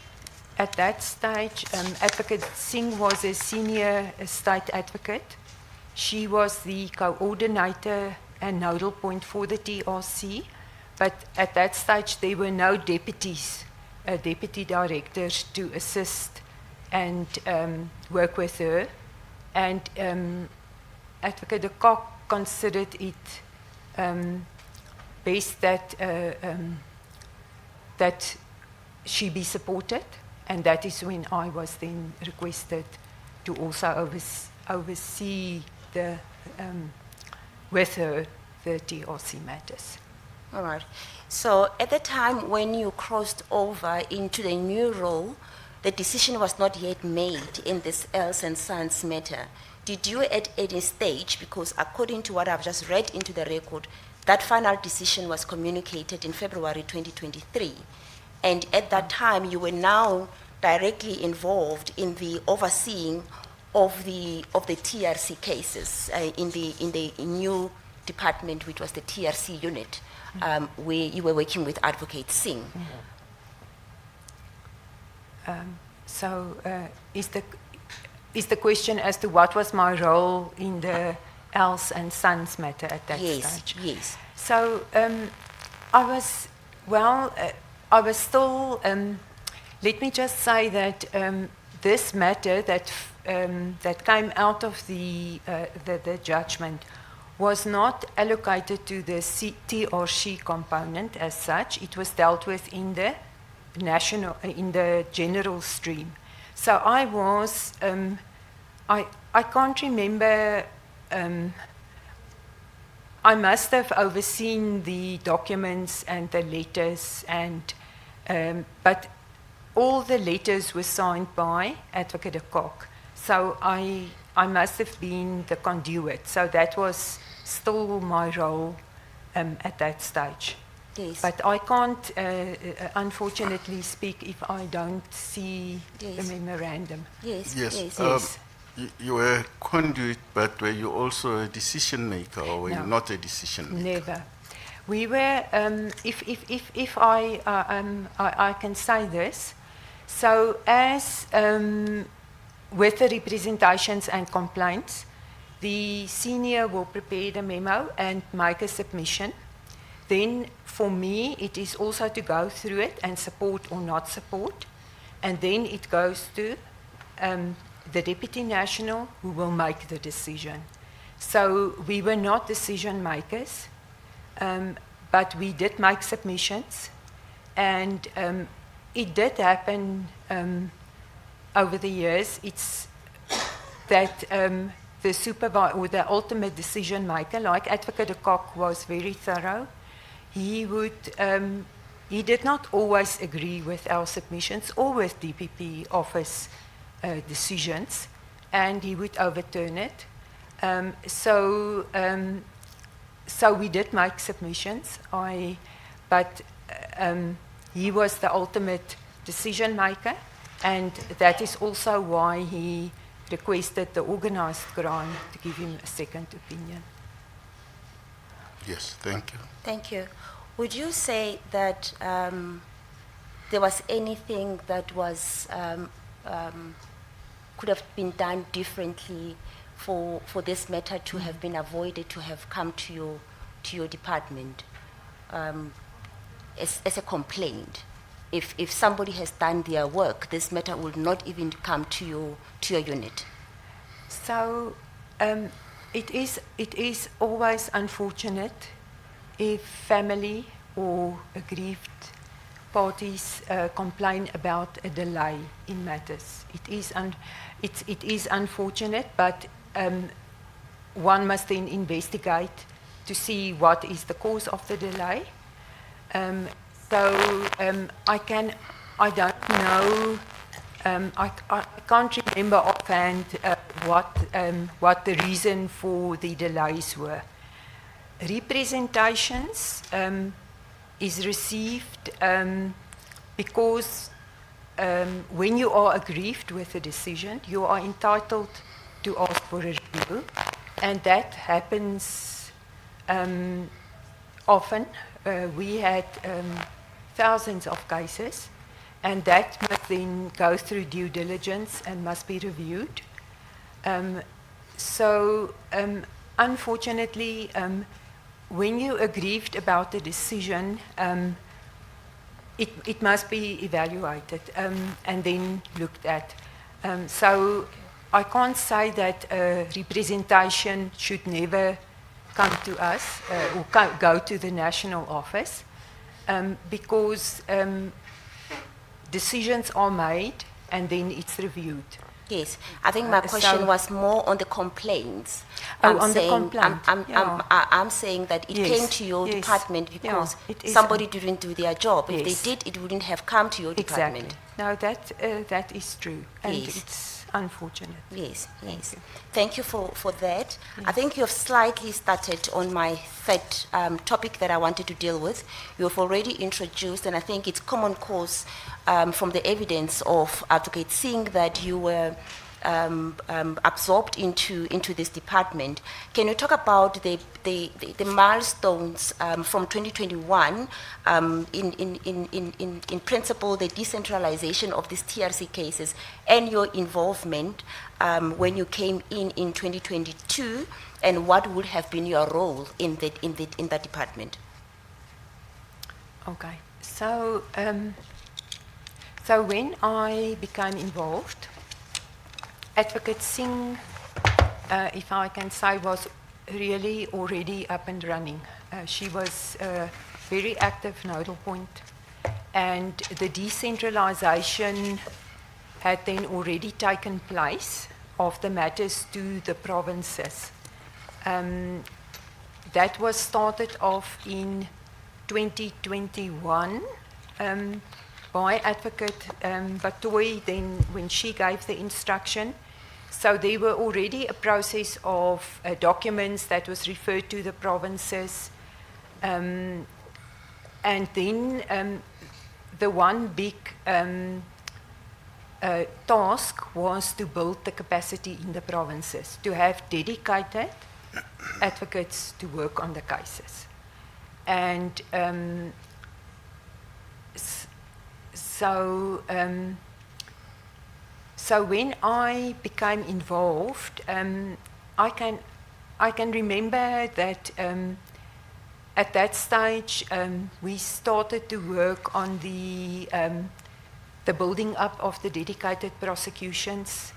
At that stage, Advocate Singh was a senior state advocate. She was the coordinator and nodal point for the TRC, but at that stage there were no deputies, deputy directors to assist and work with her. And Advocate de Kock considered it best that that she be supported, and that is when I was then requested to also oversee the with her the TRC matters. All right. So at the time when you crossed over into the new role, the decision was not yet made in this Els and Sons matter. Did you at any stage, because according to what I've just read into the record, that final decision was communicated in February 2023, and at that time you were now directly involved in the overseeing of the TRC cases in the new department, which was the TRC unit, where you were working with Advocate Singh. So is the question as to what was my role in the Els and Sons matter at that stage? Yes. So I was still. Let me just say that this matter that came out of the judgment was not allocated to the TRC component as such. It was dealt with in the general stream. So I was. I can't remember. I must have overseen the documents and the letters, but all the letters were signed by Advocate de Kock. So I must have been the conduit. So that was still my role at that stage. Yes. But I can't, unfortunately, speak if I don't see the memorandum. Yes. Yes. You were conduit, but were you also a decision maker, or were you not a decision maker? Never. We were. If I can say this. So as with the representations and complaints, the senior will prepare the memo and make a submission. Then for me, it is also to go through it and support or not support. And then it goes to the Deputy National, who will make the decision. So we were not decision makers, but we did make submissions. And it did happen over the years. It's that the supervisor or the ultimate decision maker, like Advocate de Kock, was very thorough. He did not always agree with our submissions or with DPP office decisions, and he would overturn it. So we did make submissions, but he was the ultimate decision maker, and that is also why he requested the organized crime to give him a second opinion. Yes, thank you. Thank you. Would you say that there was anything that was could have been done differently for this matter to have been avoided, to have come to your department as a complaint? If somebody has done their work, this matter will not even come to your unit. So it is always unfortunate if family or aggrieved parties complain about a delay in matters. It is unfortunate, but one must then investigate to see what is the cause of the delay. I don't know. I can't remember offhand what the reason for the delays were. Representations is received because when you are aggrieved with a decision, you are entitled to ask for a review, and that happens often. We had thousands of cases, and that must then go through due diligence and must be reviewed. Unfortunately, when you aggrieved about the decision, it must be evaluated and then looked at. So I can't say that representation should never come to us or go to the national office because decisions are made and then it's reviewed. Yes, I think my question was more on the complaints. I'm saying that it came to your department because somebody didn't do their job. If they did, it wouldn't have come to your department. Exactly. No, that is true, and it's unfortunate. Yes, yes. Thank you for that. I think you have slightly started on my third topic that I wanted to deal with. You have already introduced, and I think it's common cause from the evidence of advocates seeing that you were absorbed into this department. Can you talk about the milestones from 2021, in principle, the decentralization of these TRC cases and your involvement when you came in 2022, and what would have been your role in that department? Okay, so when I became involved, Advocate Singh, if I can say, was really already up and running. She was very active nodal point, and the decentralization had then already taken place of the matters to the provinces. That was started off in 2021 by Advocate Batoy, then when she gave the instruction. So there were already a process of documents that was referred to the provinces. And then the one big task was to build the capacity in the provinces, to have dedicated advocates to work on the cases. And so when I became involved, I can remember that at that stage we started to work on the building up of the dedicated prosecutions,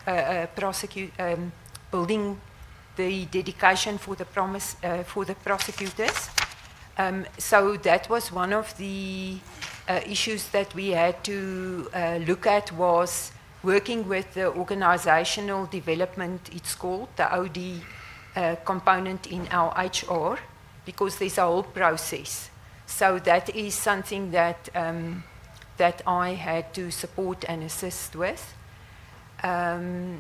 building the dedication for the for the prosecutors. So that was one of the issues that we had to look at, was working with the organizational development, it's called, the OD component in our HR, because there's a whole process. So that is something that, that I had to support and assist with. I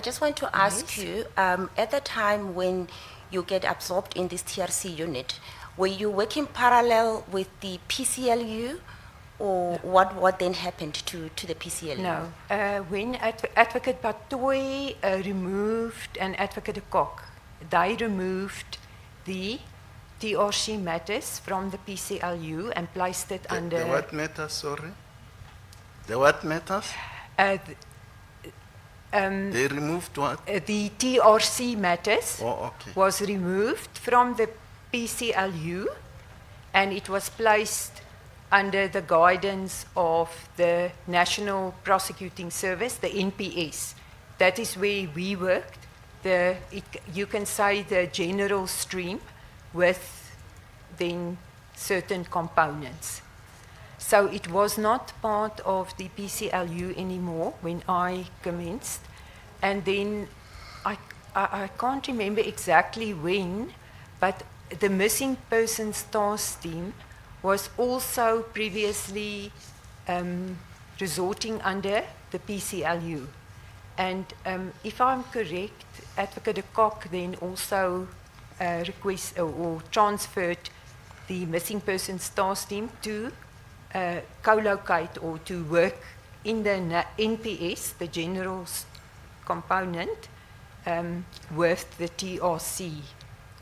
just want to ask you, at the time when you get absorbed in this TRC unit, were you working parallel with the PCLU, or what then happened to the PCLU? No. When Advocate Batoy removed and Advocate de Kok, they removed the TRC matters from the PCLU and placed it under... The what matters, sorry? The what matters? They removed what? The TRC matters Okay. was removed from the PCLU, and it was placed under the guidance of the National Prosecuting Service, the NPS. That is where we worked. You can say the general stream with then certain components. So it was not part of the PCLU anymore when I commenced. And then I can't remember exactly when, but the missing persons task team was also previously resorting under the PCLU. And if I'm correct, Advocate de Kok then also or transferred the missing persons task team to co-locate or to work in the NPS, the general component, with the TRC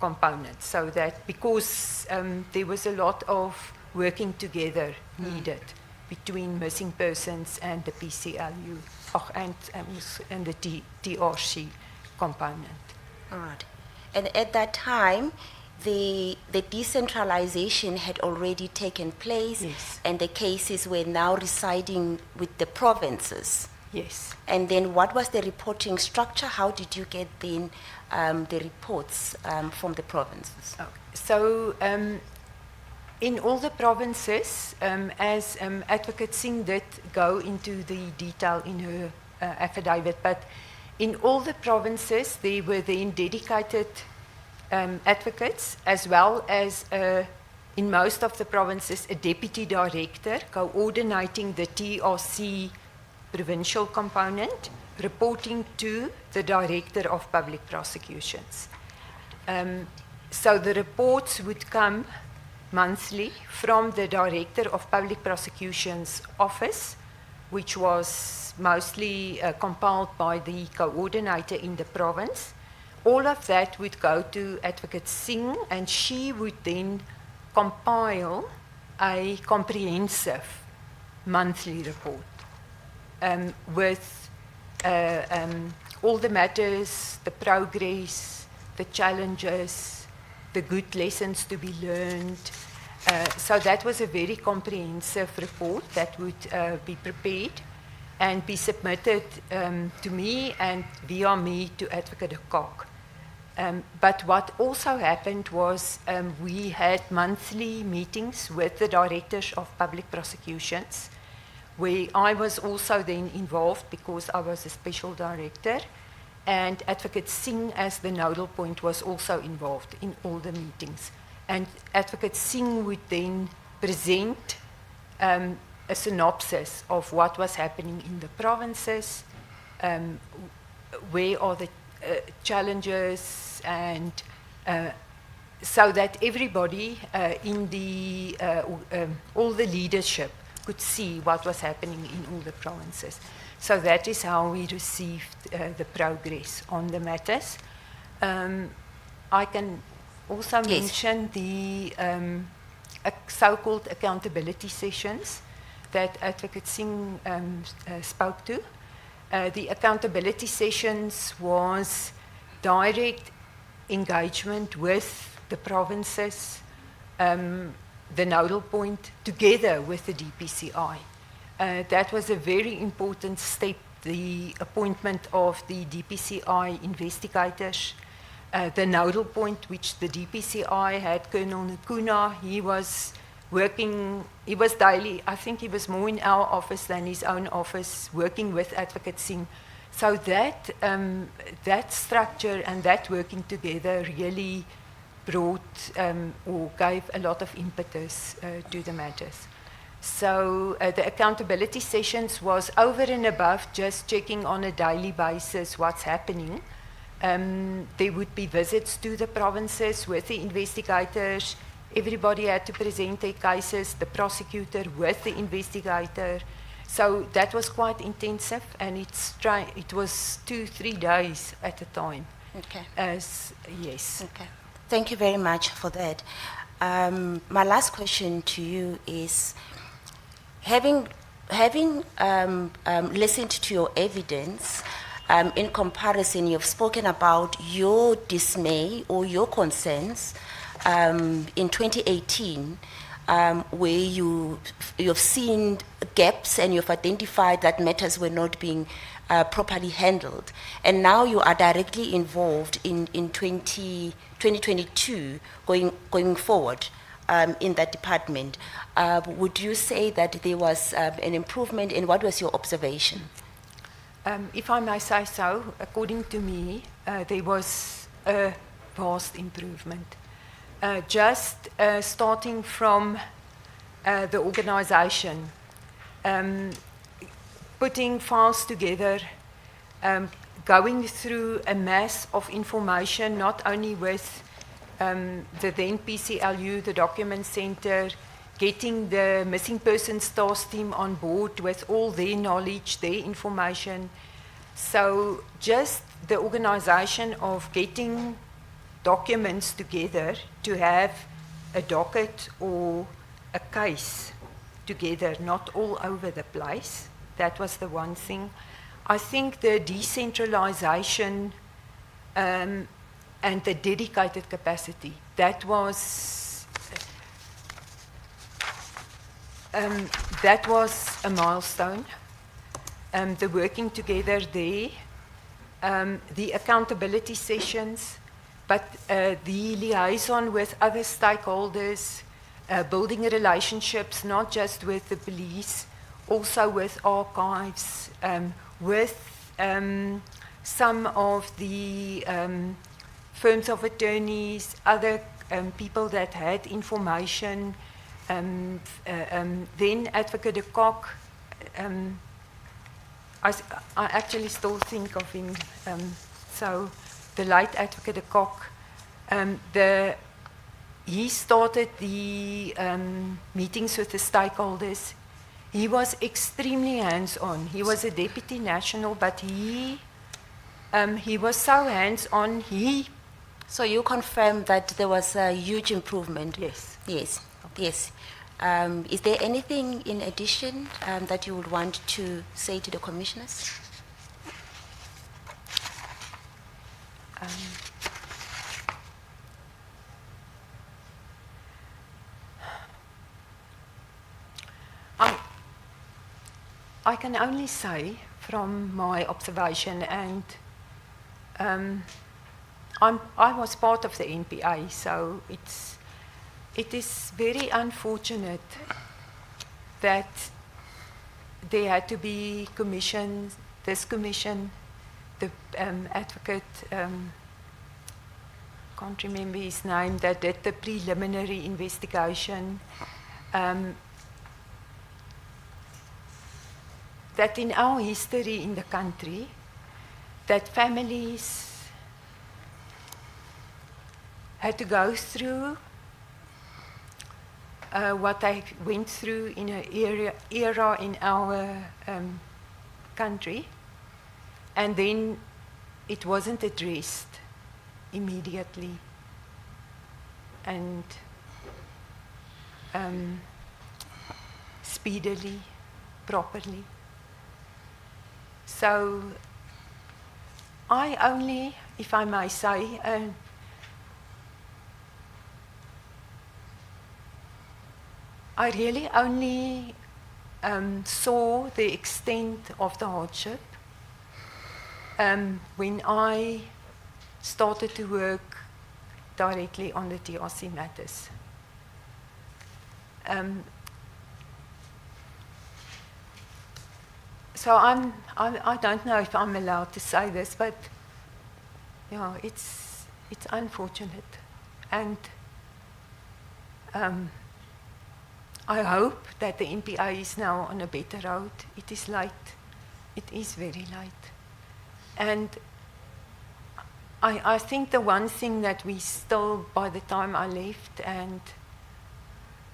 component. So that because there was a lot of working together needed between missing persons and the PCLU and the TRC component. All right. And at that time, the decentralization had already taken place, Yes. and the cases were now residing with the provinces. Yes. And then what was the reporting structure? How did you get then the reports from the provinces? So in all the provinces, as Advocate Singh did go into the detail in her affidavit, but in all the provinces there were then dedicated advocates, as well as in most of the provinces a deputy director coordinating the TRC provincial component, reporting to the Director of Public Prosecutions. So the reports would come monthly from the Director of Public Prosecutions office, which was mostly compiled by the coordinator in the province. All of that would go to Advocate Singh, and she would then compile a comprehensive monthly report with all the matters, the progress, the challenges, the good lessons to be learned. So that was a very comprehensive report that would be prepared and be submitted to me and via me to Advocate de Kok. But what also happened was we had monthly meetings with the directors of public prosecutions, where I was also then involved because I was a special director, and Advocate Singh as the nodal point was also involved in all the meetings. And Advocate Singh would then present a synopsis of what was happening in the provinces, where are the challenges, and so that everybody in the, all the leadership could see what was happening in all the provinces. So that is how we received the progress on the matters. I can also mention the so-called accountability sessions that Advocate Singh spoke to. The accountability sessions was direct engagement with the provinces, the nodal point, together with the DPCI. That was a very important step, the appointment of the DPCI investigators. The nodal point, which the DPCI had Colonel Nkuna, he was working, he was daily, I think he was more in our office than his own office, working with Advocate Singh. So that, that structure and that working together really brought or gave a lot of impetus to the matters. So the accountability sessions was over and above just checking on a daily basis what's happening. There would be visits to the provinces with the investigators. Everybody had to present their cases, the prosecutor with the investigator. So that was quite intensive, and it was 2-3 days at a time. Okay. Yes. Okay. Thank you very much for that. My last question to you is, having listened to your evidence, in comparison, you've spoken about your dismay or your concerns in 2018, where you've seen gaps and you've identified that matters were not being properly handled. And now you are directly involved in 2022 going forward in that department. Would you say that there was an improvement, and what was your observation? If I may say so, according to me, there was a vast improvement. Just starting from the organization, putting files together, going through a mass of information, not only with the then PCLU, the document center, getting the missing persons task team on board with all their knowledge, their information. So just the organization of getting documents together to have a docket or a case together, not all over the place. That was the one thing. I think the decentralization and the dedicated capacity, that was a milestone. The working together there, the accountability sessions, but the liaison with other stakeholders, building relationships not just with the police, also with archives, with some of the firms of attorneys, other people that had information. Then Advocate de Kock, I actually still think of him. So the late Advocate de Kock, he started the meetings with the stakeholders. He was extremely hands-on. He was a deputy national, but he was so hands-on. So you confirm that there was a huge improvement? Yes. Yes, yes. Is there anything in addition that you would want to say to the commissioners? I can only say from my observation, and I was part of the NPA, so it is very unfortunate that there had to be commissions, this commission, the advocate, can't remember his name, that did the preliminary investigation. That in our history in the country, that families had to go through what they went through in an era in our country, and then it wasn't addressed immediately and speedily, properly. So I only, if I may say, I really only saw the extent of the hardship when I started to work directly on the TRC matters. So I don't know if I'm allowed to say this, but yeah, it's unfortunate, and I hope that the NPA is now on a better road. It is late. It is very late, and I think the one thing that we still, by the time I left, and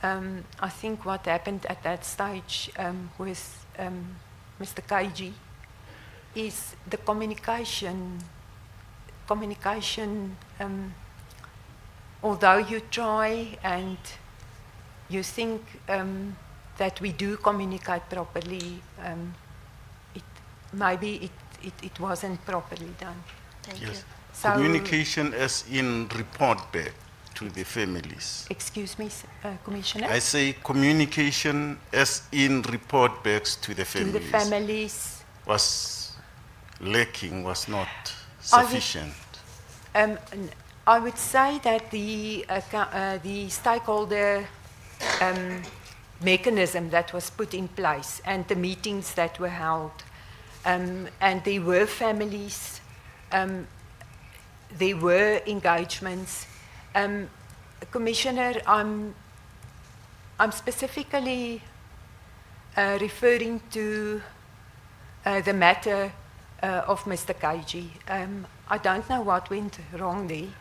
I think what happened at that stage with Mr. KG is the communication. Although you try and you think that we do communicate properly, maybe it wasn't properly done. Thank you. Yes. So- Communication as in report back to the families. Excuse me, Commissioner? I say communication as in report backs to the To families. the families. Was lacking, was not I would- sufficient. I would say that the stakeholder mechanism that was put in place and the meetings that were held, and there were families, there were engagements. Commissioner, I'm specifically referring to the matter of Mr. KG. I don't know what went wrong there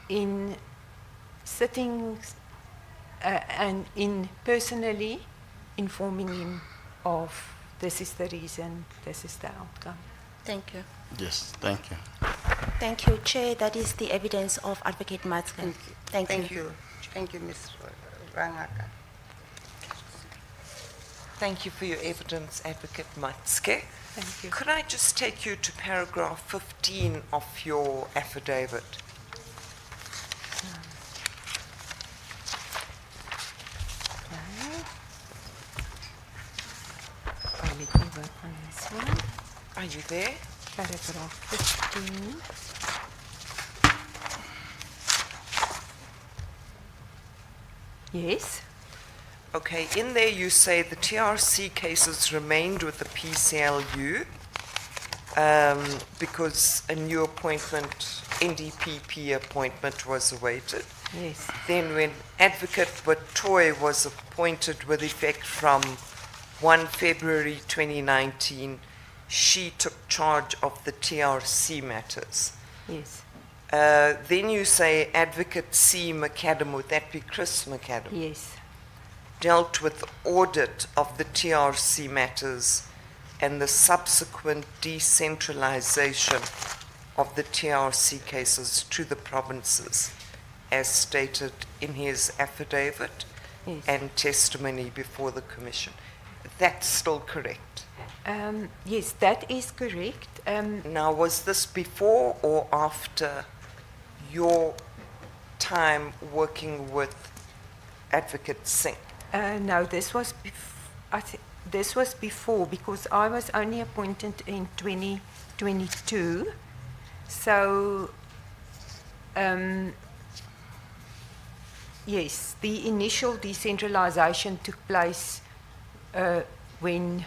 in sitting and in personally informing him of this is the reason, this is the outcome. Thank you. Yes, thank you. Thank you, Chair. That is the evidence of Advocate Matzke. Thank you. Thank you, Ms. Rangaka. Thank you for your evidence, Advocate Matzke. Thank you. Could I just take you to paragraph 15 of your affidavit? Okay, let me work on this one. Are you there? Paragraph 15. Yes. Okay, in there you say the TRC cases remained with the PCLU because a new appointment, NDPP appointment was awaited. Yes. Then when Advocate Batoy was appointed with effect from 1 February 2019, she took charge of the TRC matters. Yes. Then you say Advocate C. McAdam, would that be Chris McAdam? Yes. Dealt with audit of the TRC matters and the subsequent decentralization of the TRC cases to the provinces, as stated in his affidavit Yes. and testimony before the Commission. That's still correct. Yes, that is correct. Now, was this before or after your time working with Advocate Singh? No, this was this was before, because I was only appointed in 2022. So, yes, the initial decentralization took place when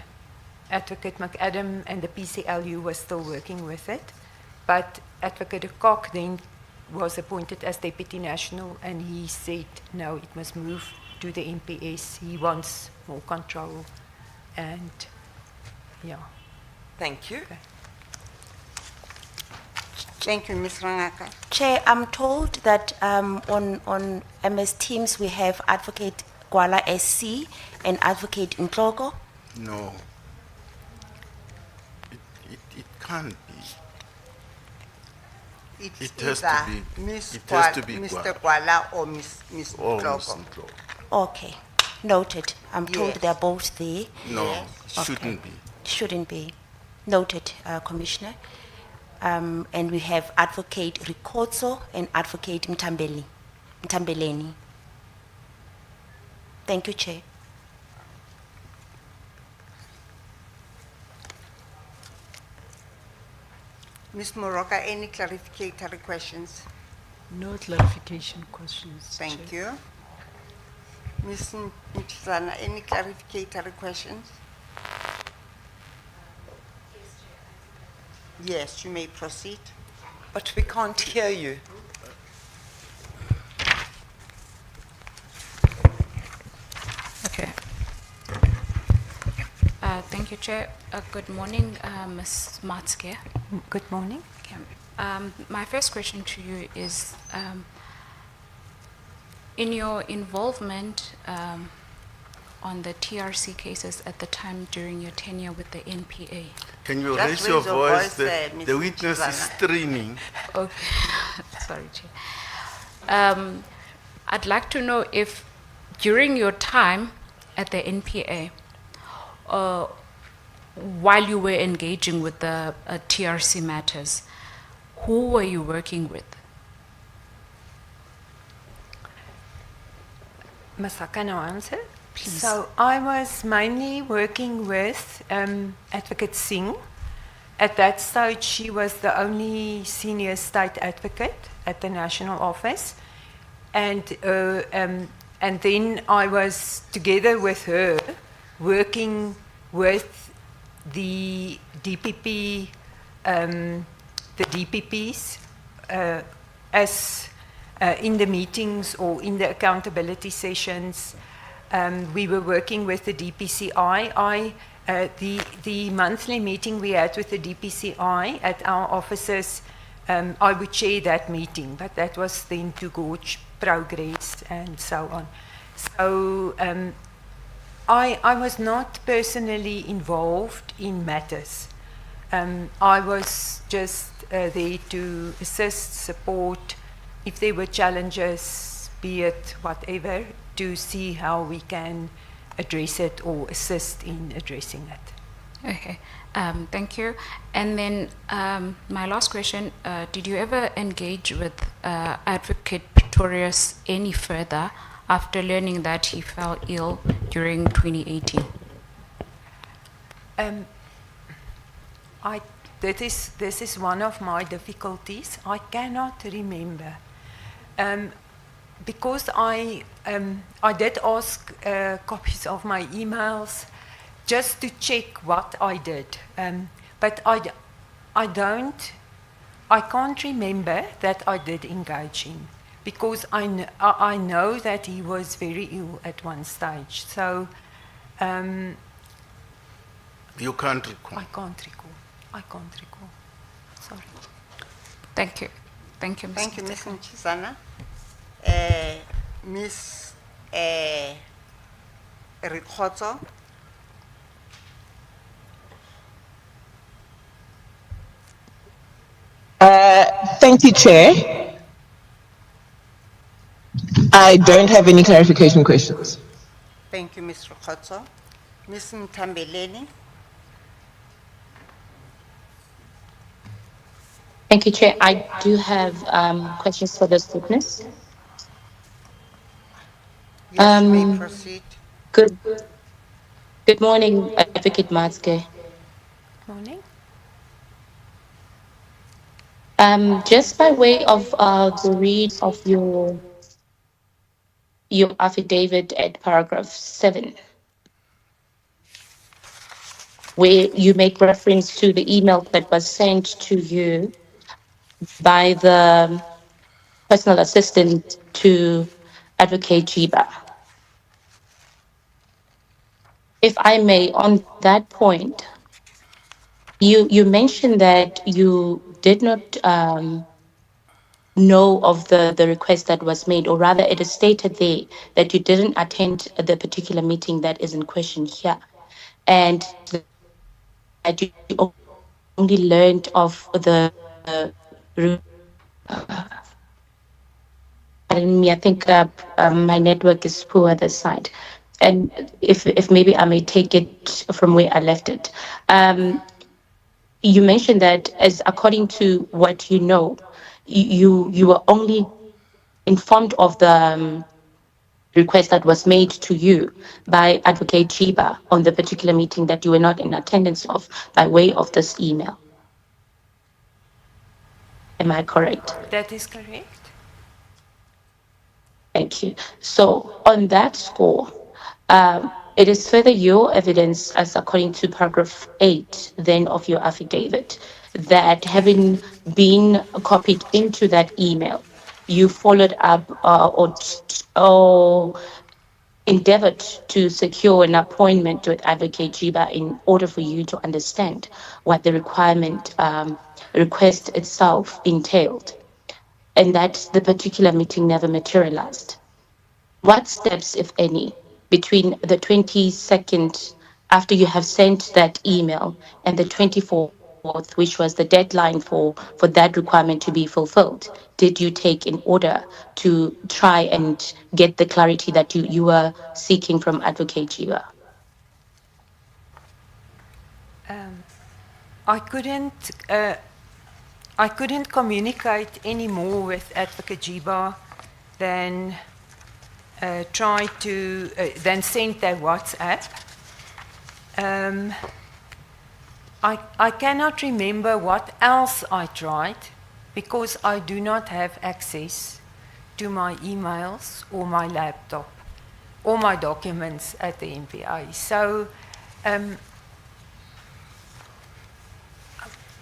Advocate McAdam and the PCLU was still working with it. But Advocate de Kock then was appointed as Deputy National, and he said, no, it must move to the MPS. He wants more control. And, yeah. Thank you. Okay. Thank you, Ms. Rangaka. Chair, I'm told that on MS Teams we have Advocate Gwala SC and Advocate Ntloko. No. It can't be. It's It has to either be- Ms. it has to be Mr. Gwala or Ms. Oh, Ntloko. Ms. Ntloko. Okay, noted. I'm told Yes. they're both there. No, Yes. it shouldn't Okay. be. Shouldn't be. Noted, Commissioner. And we have Advocate Rikotso and Advocate Mtambeleni. Thank you, Chair. Ms. Moroka, any clarificatory questions? No clarification questions. Thank Chair. you. Ms. Mtizana, any clarificatory questions? Yes, you may proceed. But we can't hear you. Okay. Thank you, Chair. Good morning, Ms. Matske. Good morning. Okay. My first question to you is, in your involvement on the TRC cases at the time during your tenure with the NPA. Can you Just raise your raise your voice? voice, The, Ms. the witness is Mtizana. streaming. Okay, sorry, Chair. I'd like to know if during your time at the NPA, while you were engaging with the TRC matters, who were you working with? Masaka now answer. Please. So I was mainly working with Advocate Singh. At that stage, she was the only senior state advocate at the national office, and then I was together with her working with the DPP, the DPPs, as in the meetings or in the accountability sessions. We were working with the DPCI. The monthly meeting we had with the DPCI at our offices, I would chair that meeting, but that was then to gauge progress and so on. So I was not personally involved in matters. I was just there to assist, support, if there were challenges, be it whatever, to see how we can address it or assist in addressing it. Okay, thank you. And then my last question, did you ever engage with Advocate Pretorius any further after learning that he fell ill during 2018? This is one of my difficulties. I cannot remember. Because I did ask copies of my emails just to check what I did, but I can't remember that I did engage him, because I know that he was very ill at one stage. So You can't recall. I can't recall. Sorry. Thank you. Thank you, Ms. Thank you, Ms. Mtizana. Ms. Rikhotso. Thank you, Chair. I don't have any clarification questions. Thank you, Ms. Rikhotso. Ms. Mtambeleni. Thank you, Chair. I do have questions for this witness. Yes, you may proceed. Good morning, Advocate Matske. Morning. Just by way of the read of your affidavit at paragraph 7, where you make reference to the email that was sent to you by the personal assistant to Advocate Jiba. If I may, on that point, you mentioned that you did not know of the request that was made, or rather it is stated there that you didn't attend the particular meeting that is in question here, and that you only learned of the pardon me, I think my network is poor this side. And if maybe I may take it from where I left it. You mentioned that, as according to what you know, you were only informed of the request that was made to you by Advocate Chiba on the particular meeting that you were not in attendance of by way of this email. Am I correct? That is correct. Thank you. So on that score, it is further your evidence, as according to paragraph 8 then of your affidavit, that having been copied into that email, you followed up or endeavored to secure an appointment with Advocate Jiba in order for you to understand what the request itself entailed, and that the particular meeting never materialized. What steps, if any, between the 22nd, after you have sent that email, and the 24th, which was the deadline for that requirement to be fulfilled, did you take in order to try and get the clarity that you were seeking from Advocate Jiwa? I couldn't communicate any more with Advocate Jiba than then send their WhatsApp. I cannot remember what else I tried because I do not have access to my emails or my laptop or my documents at the MPA. So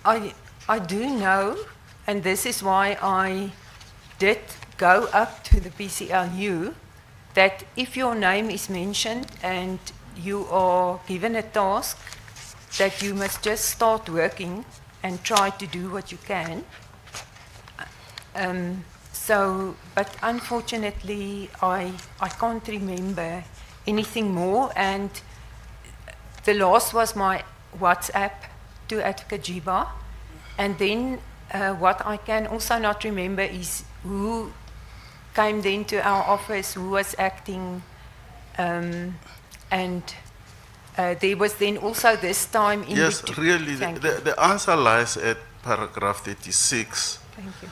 I do know, and this is why I did go up to the PCLU, that if your name is mentioned and you are given a task, that you must just start working and try to do what you can. But unfortunately, I can't remember anything more, and the last was my WhatsApp to Advocate Jiba, and then what I can also not remember is who came then to our office, who was acting, and there was then also this time in Yes, between. really, Thank you. the answer lies at paragraph 36. Thank you.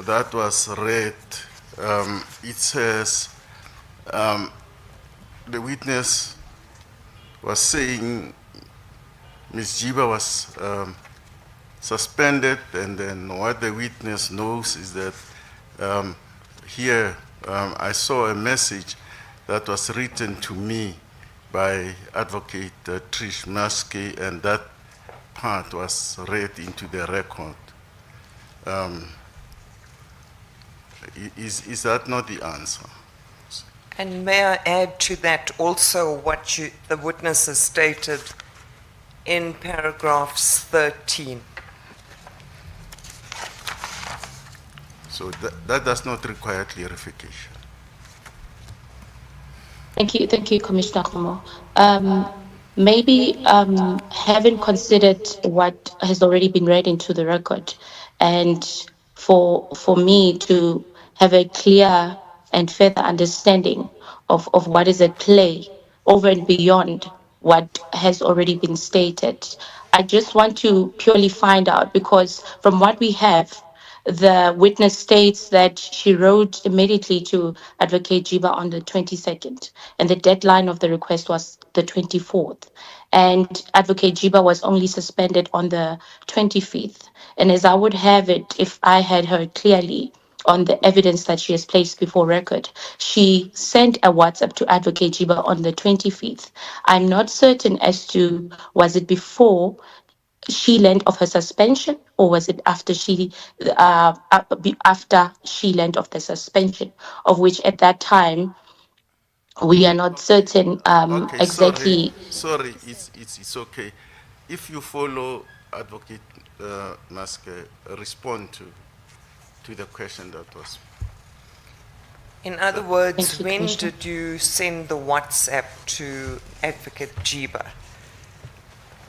That was read. It says the witness was saying Ms. Jiba was suspended, and then what the witness knows is that here I saw a message that was written to me by Advocate Trish Maskey, and that part was read into the record. Is that not the answer? And may I add to that also what the witness has stated in paragraphs 13? So that does not require clarification. Thank you, Commissioner Kumo. Maybe having considered what has already been read into the record, and for me to have a clear and further understanding of what is at play over and beyond what has already been stated, I just want to purely find out, because from what we have, the witness states that she wrote immediately to Advocate Jiba on the 22nd, and the deadline of the request was the 24th. And Advocate Jiba was only suspended on the 25th. And as I would have it, if I had heard clearly on the evidence that she has placed before record, she sent a WhatsApp to Advocate Jiba on the 25th. I'm not certain as to was it before she learned of her suspension, or was it after she learned of the suspension, of which at that time we are not certain Okay, exactly. sorry, it's okay. If you follow Advocate Maske, respond to the question that was. In other words, Thank you, when Commissioner. did you send the WhatsApp to Advocate Jiba?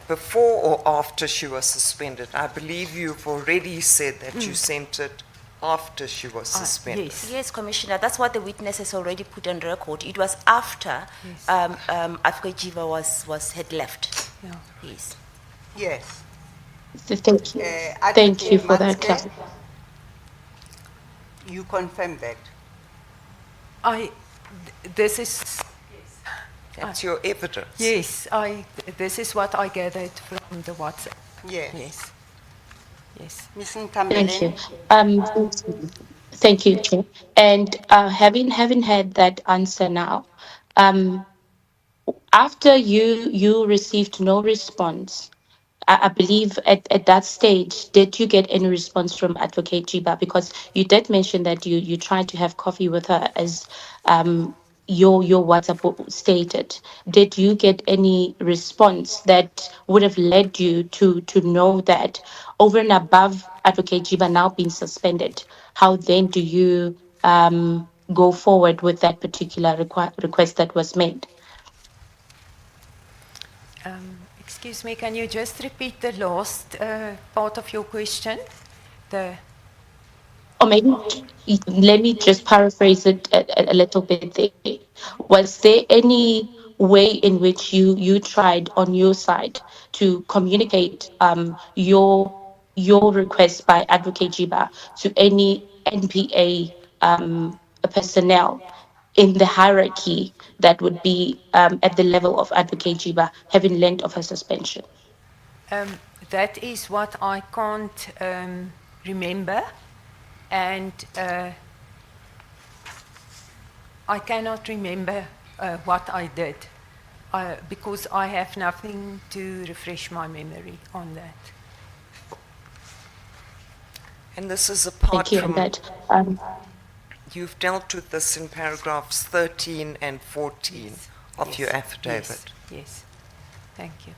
Before or after she was suspended? I believe you've already said that you sent it after she was suspended. Yes. Yes, Commissioner, that's what the witness has already put on record. It was after Advocate Jiva had left. Yeah. Yes. Yes. Thank you. Advocate Thank you for that. You confirm that? this is, That's your evidence. yes, this is what I gathered from the WhatsApp. Yes. Yes. Yes. Ms. Thank you. Ntambeleni? Thank you, Chair. And having had that answer now, after you received no response, I believe at that stage, did you get any response from Advocate Jiba? Because you did mention that you tried to have coffee with her, as your WhatsApp stated. Did you get any response that would have led you to know that over and above Advocate Jiba now being suspended, how then do you go forward with that particular request that was made? Excuse me, can you just repeat the last part of your question? The Or maybe let me just paraphrase it a little bit there. Was there any way in which you tried on your side to communicate your request by Advocate Jiba to any NPA personnel in the hierarchy that would be at the level of Advocate Jiba having length of her suspension? that is what I can't remember, and I cannot remember what I did because I have nothing to refresh my memory on that. And this is apart Thank you. from, That you've dealt with this in paragraphs 13 and 14 of your affidavit. Yes. Thank you.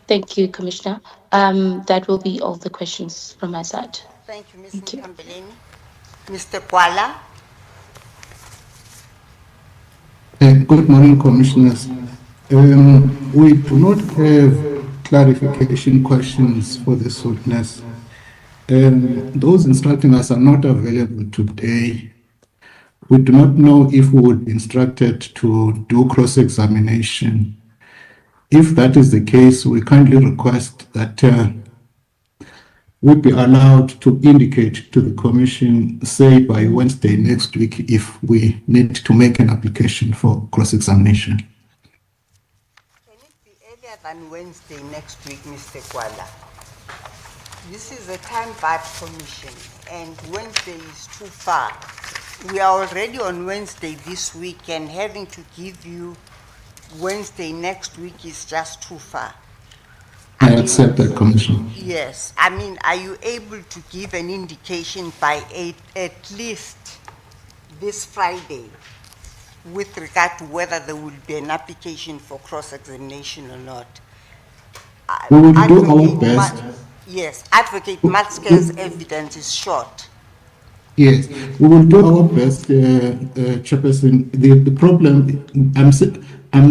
Thank you, Commissioner. That will be all the questions from my side. Thank you, Ms. Thank you. Ntambeleni. Mr. Kwala? Good morning, Commissioners. We do not have clarification questions for this witness. Those instructing us are not available today. We do not know if we would be instructed to do cross-examination. If that is the case, we kindly request that we be allowed to indicate to the Commission, say by Wednesday next week, if we need to make an application for cross-examination. Can it be earlier than Wednesday next week, Mr. Kwala? This is a time-barred commission, and Wednesday is too far. We are already on Wednesday this week, and having to give you Wednesday next week is just too far. I accept that, Commissioner. Yes, I mean, are you able to give an indication by at least this Friday with regard to whether there will be an application for cross-examination or not? We will do our Advocate best. Yes, Advocate Matske's evidence is short. Yes, we will do our best, Chairperson. The problem, I'm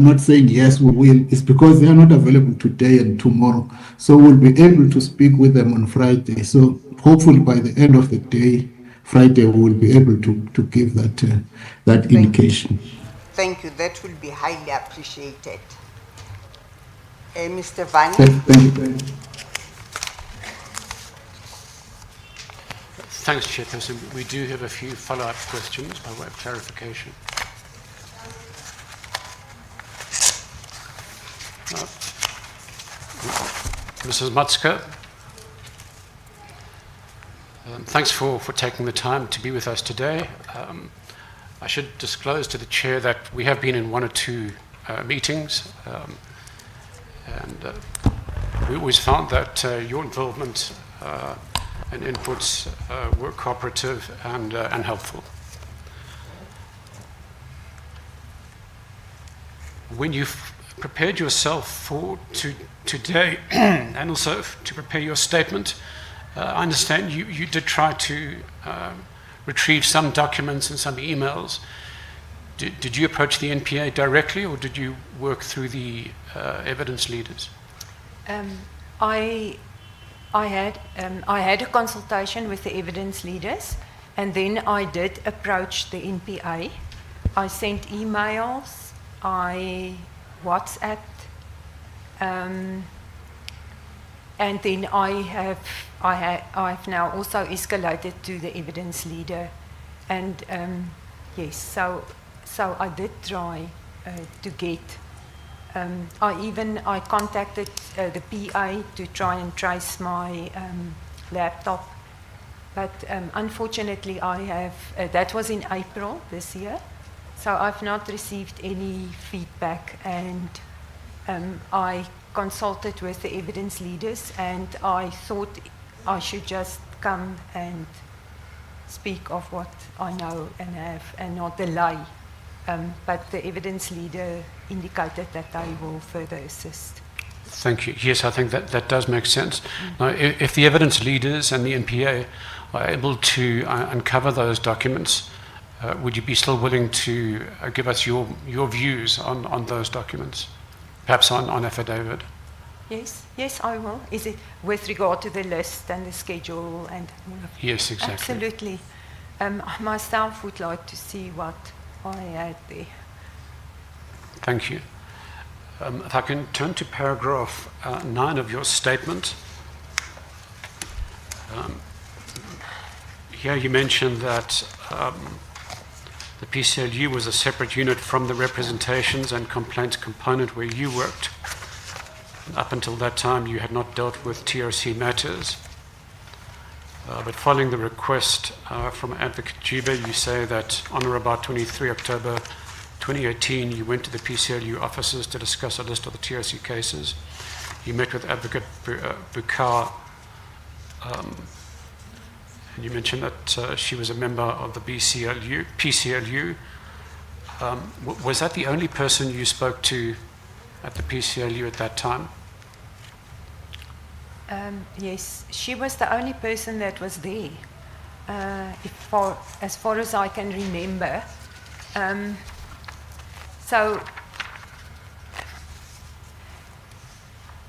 not saying yes, we will. It's because they are not available today and tomorrow. So we'll be able to speak with them on Friday. So hopefully by the end of the day, Friday, we will be able to give that indication. Thank you, that will be highly appreciated. Mr. Vani? Thank you. Thanks, Chairperson. We do have a few follow-up questions by way of clarification. Mrs. Matske, thanks for taking the time to be with us today. I should disclose to the Chair that we have been in one or two meetings, and we always found that your involvement and inputs were cooperative and helpful. When you've prepared yourself for today and also to prepare your statement, I understand you did try to retrieve some documents and some emails. Did you approach the NPA directly, or did you work through the evidence leaders? I had a consultation with the evidence leaders, and then I did approach the NPA. I sent emails, I WhatsApped, and then I've now also escalated to the evidence leader And yes, so I did try to get. I contacted the PA to try and trace my laptop, but unfortunately I have. That was in April this year, so I've not received any feedback, and I consulted with the evidence leaders, and I thought I should just come and speak of what I know and have, and not delay. But the evidence leader indicated that they will further assist. Thank you. Yes, I think that does make sense. Now, if the evidence leaders and the NPA are able to uncover those documents, would you be still willing to give us your views on those documents, perhaps on affidavit? Yes, I will. Is it with regard to the list and the schedule and all of that? Yes, exactly. Absolutely. Myself would like to see what I had there. Thank you. If I can turn to paragraph 9 of your statement. Here you mentioned that the PCLU was a separate unit from the representations and complaints component where you worked. Up until that time, you had not dealt with TRC matters. But following the request from Advocate Jibe, you say that on or about 23 October 2018, you went to the PCLU offices to discuss a list of the TRC cases. You met with Advocate Bukar, and you mentioned that she was a member of the PCLU. Was that the only person you spoke to at the PCLU at that time? Yes, she was the only person that was there, as far as I can remember. So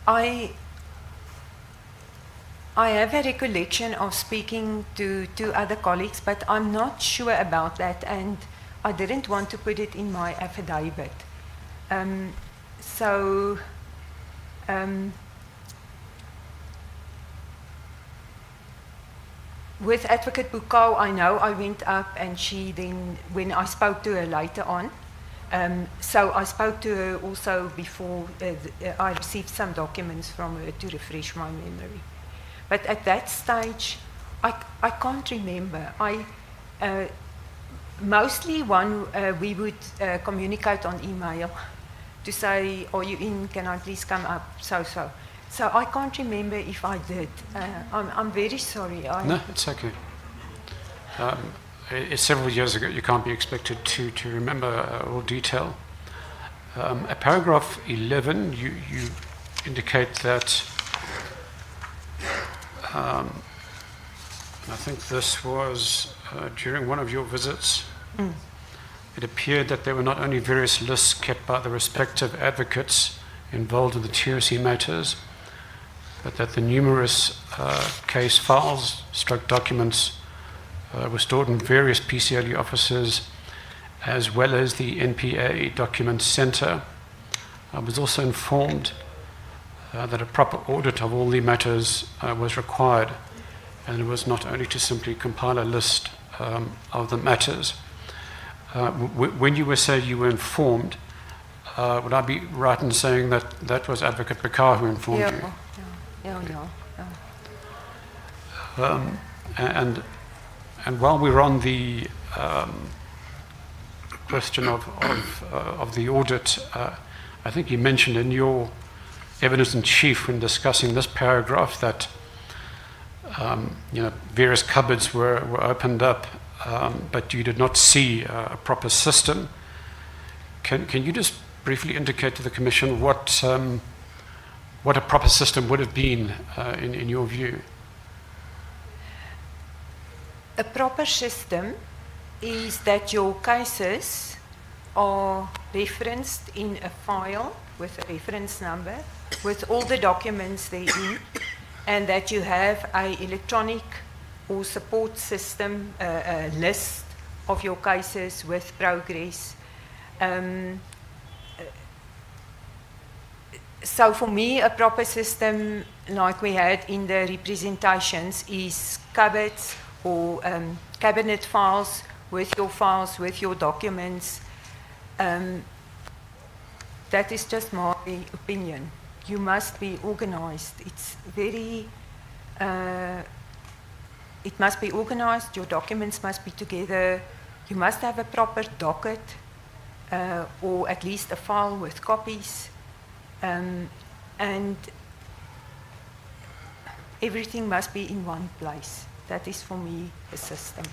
I have a recollection of speaking to two other colleagues, but I'm not sure about that, and I didn't want to put it in my affidavit. With Advocate Bukau, I know I went up, and she then, when I spoke to her later on, so I spoke to her also before I received some documents from her to refresh my memory. But at that stage, I can't remember. Mostly we would communicate on email to say, are you in, can I please come up, so. So I can't remember if I did. I'm very sorry. No, it's okay. It's several years ago. You can't be expected to remember all detail. At paragraph 11, you indicate that, I think this was during one of your visits, it appeared that there were not only various lists kept by the respective advocates involved in the TRC matters, but that the numerous case files, documents, were stored in various PCLU offices, as well as the NPA Document Center. I was also informed that a proper audit of all the matters was required, and it was not only to simply compile a list of the matters. When you say you were informed, would I be right in saying that that was Advocate Bakar who informed you? Yeah. And while we're on the question of the audit, I think you mentioned in your evidence in chief when discussing this paragraph that various cupboards were opened up, but you did not see a proper system. Can you just briefly indicate to the Commission what a proper system would have been in your view? A proper system is that your cases are referenced in a file with a reference number, with all the documents therein, and that you have an electronic or support system, a list of your cases with progress. So for me, a proper system like we had in the representations is cupboards or cabinet files with your files, with your documents. That is just my opinion. You must be organized. It's very, it must be organized, your documents must be together, you must have a proper docket, or at least a file with copies, and everything must be in one place. That is for me a system.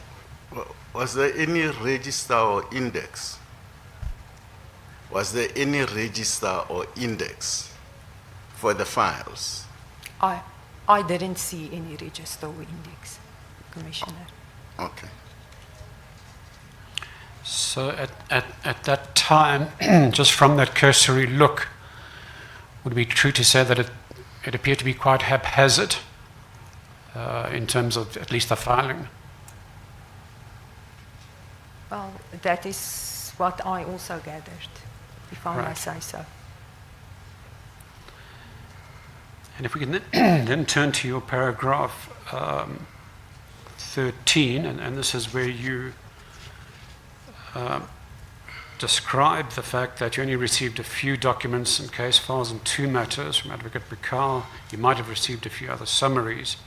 Was there any register or index? Was there any register or index for the files? I didn't see any register or index, Commissioner. Okay. So at that time, just from that cursory look, would it be true to say that it appeared to be quite haphazard in terms of at least the filing? Well, that is what I also gathered, if I may say so. And if we can then turn to your paragraph 13, and this is where you describe the fact that you only received a few documents and case files in 2 matters from Advocate Bikal. You might have received a few other summaries.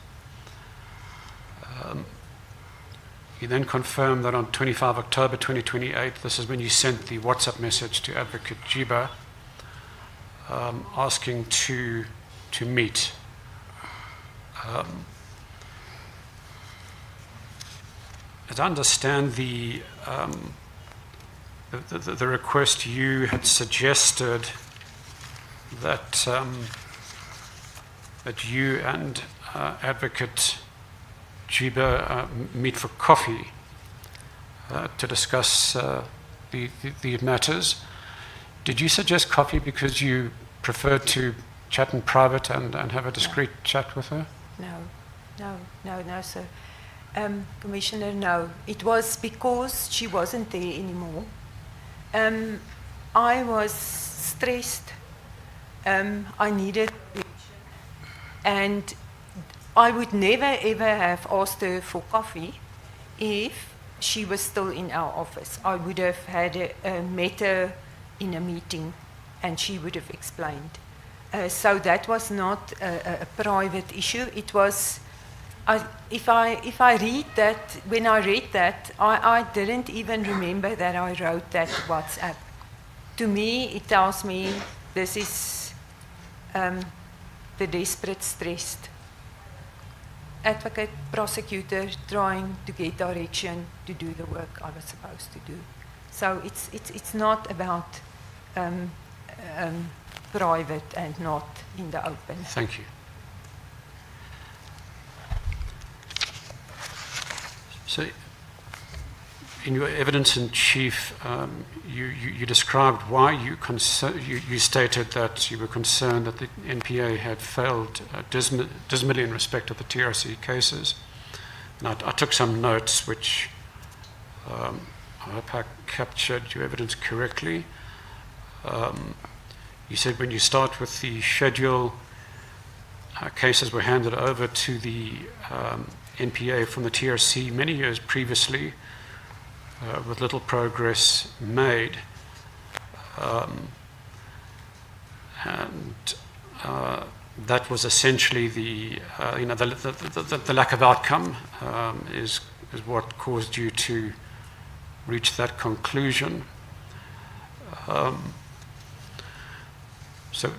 You then confirmed that on 25 October 2028, this is when you sent the WhatsApp message to Advocate Jiba asking to meet. As I understand the request, you had suggested that that you and Advocate Jiba meet for coffee to discuss the matters. Did you suggest coffee because you preferred to chat in private and have a discreet chat with her? No, sir. Commissioner, no. It was because she wasn't there anymore. I was stressed. I needed, and I would never ever have asked her for coffee if she was still in our office. I would have had met her in a meeting, and she would have explained. So that was not a private issue. It was, if I read that, when I read that, I didn't even remember that I wrote that WhatsApp. To me, it tells me this is the desperate, stressed advocate, prosecutor trying to get direction to do the work I was supposed to do. So it's not about private and not in the open. Thank you. So, in your evidence in chief, you described why you stated that you were concerned that the NPA had failed dismally in respect of the TRC cases. And I took some notes which I hope I captured your evidence correctly. You said when you start with the schedule, cases were handed over to the NPA from the TRC many years previously, with little progress made. And that was essentially the lack of outcome is what caused you to reach that conclusion. So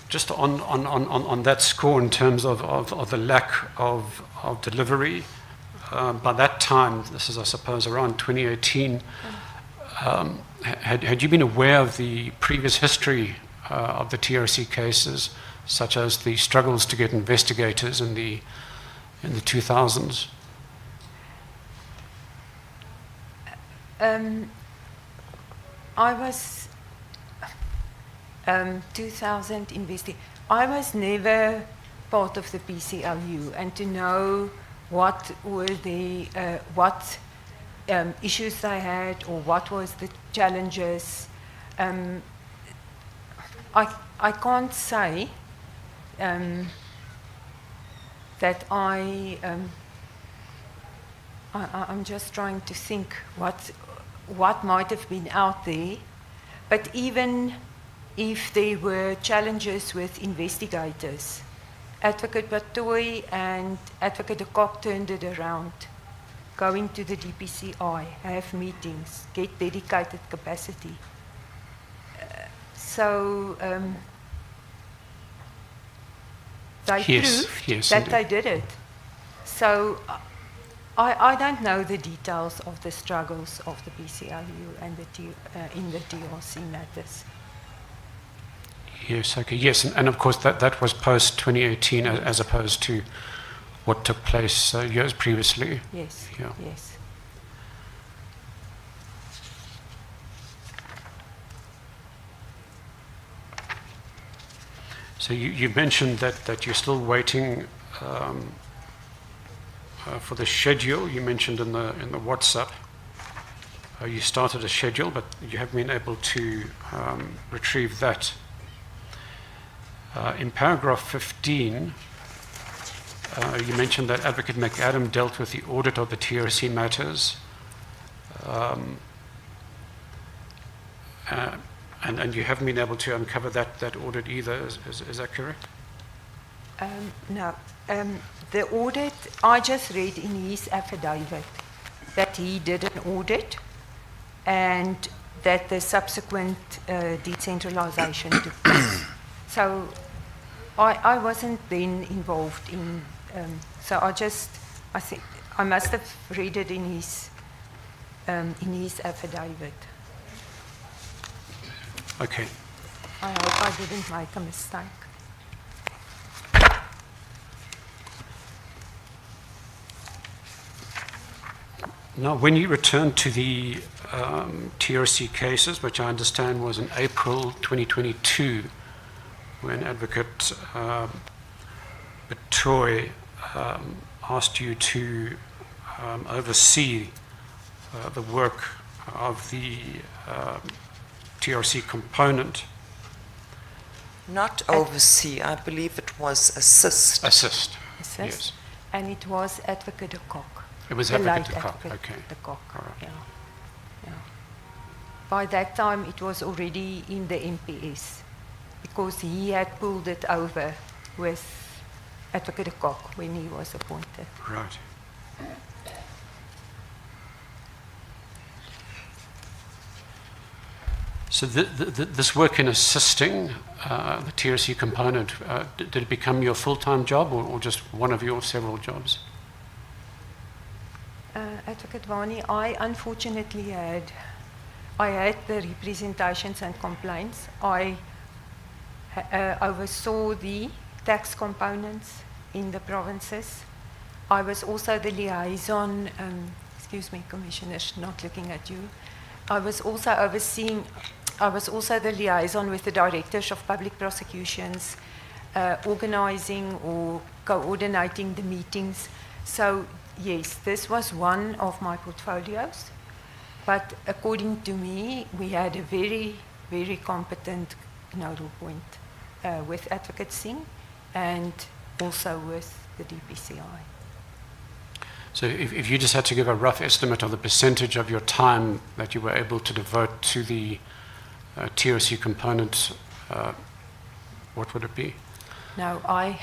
just on that score in terms of the lack of delivery, by that time, this is I suppose around 2018, had you been aware of the previous history of the TRC cases, such as the struggles to get investigators in the 2000s? I was 2000 I was never part of the PCLU, and to know what were the issues they had or what was the challenges, I can't say that I I'm just trying to think what might have been out there. But even if there were challenges with investigators, Advocate Batoy and Advocate de Kock turned it around, going to the DPCI, have meetings, get dedicated capacity. They proved that they did it. So I don't know the details of the struggles of the PCLU and in the TRC matters. Yes, okay, yes, and of course that was post 2018 as opposed to what took place years previously. Yes, yeah. Yes. So you mentioned that you're still waiting for the schedule. You mentioned in the WhatsApp you started a schedule, but you haven't been able to retrieve that. In paragraph 15, you mentioned that Advocate McAdam dealt with the audit of the TRC matters, and you haven't been able to uncover that audit either. Is that correct? No. The audit, I just read in his affidavit that he did an audit and that the subsequent decentralization took place. So I wasn't then involved in, so I think I must have read it in his affidavit. Okay. I hope I didn't make a mistake. Now, when you returned to the TRC cases, which I understand was in April 2022, when Advocate Batoy asked you to oversee the work of the TRC component. Not oversee, I believe it was assist. Assist, Assist. yes. And it was Advocate de Kock. It was The Advocate late de Kock, Advocate okay. de Kock, All right. yeah. By that time, it was already in the MPS because he had pulled it over with Advocate de Kock when he was appointed. Right. So this work in assisting the TRC component, did it become your full-time job or just one of your several jobs? Advocate Vani, I unfortunately had the representations and complaints. I oversaw the tax components in the provinces. I was also the liaison, excuse me, commissioners, not looking at you. I was also the liaison with the directors of public prosecutions, organizing or coordinating the meetings. So yes, this was one of my portfolios. But according to me, we had a very, very competent nodal point with Advocate Singh and also with the DPCI. So if you just had to give a rough estimate of the percentage of your time that you were able to devote to the TRC component, what would it be? No, I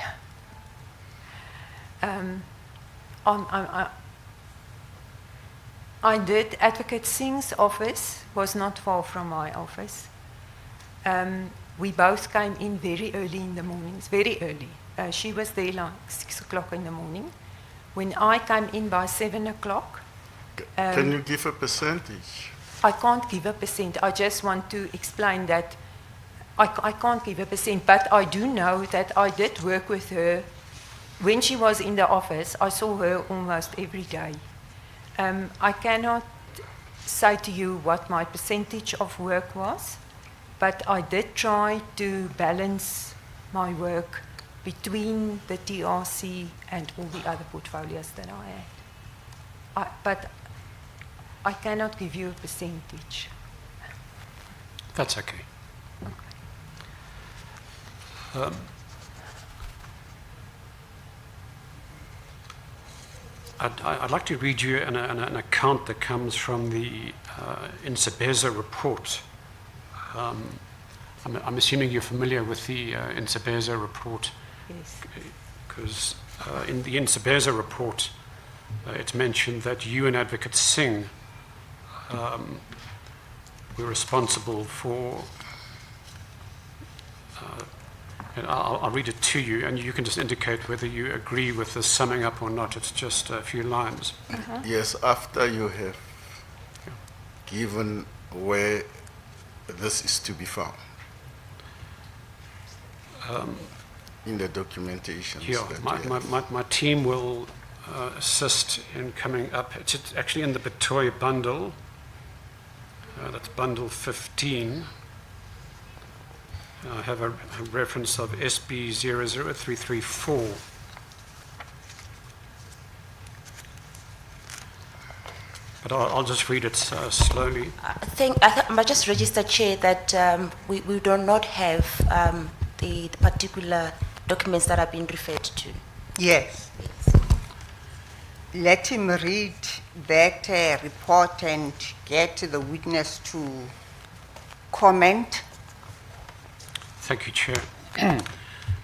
did. Advocate Singh's office was not far from my office. We both came in very early in the mornings, very early. She was there like 6 o'clock in the morning. When I came in by 7 o'clock... Can you give a percentage? I can't give a percent. I just want to explain that I can't give a percent, but I do know that I did work with her. When she was in the office, I saw her almost every day. I cannot say to you what my percentage of work was, but I did try to balance my work between the TRC and all the other portfolios that I had. But I cannot give you a percentage. That's okay. I'd like to read you an account that comes from the Insabeza report. I'm assuming you're familiar with the Insabeza report. Yes. Because in the Insabeza report, it's mentioned that you and Advocate Singh were responsible for, and I'll read it to you, and you can just indicate whether you agree with the summing up or not. It's just a few lines. Yes, after you have given where this is to be found in the documentation. Yeah, my team will assist in coming up. It's actually in the Betoy bundle. That's bundle 15. I have a reference of SB 00334. But I'll just read it slowly. I must just register, Chair, that we do not have the particular documents that are being referred to. Yes. Let him read that report and get the witness to comment. Thank you, Chair.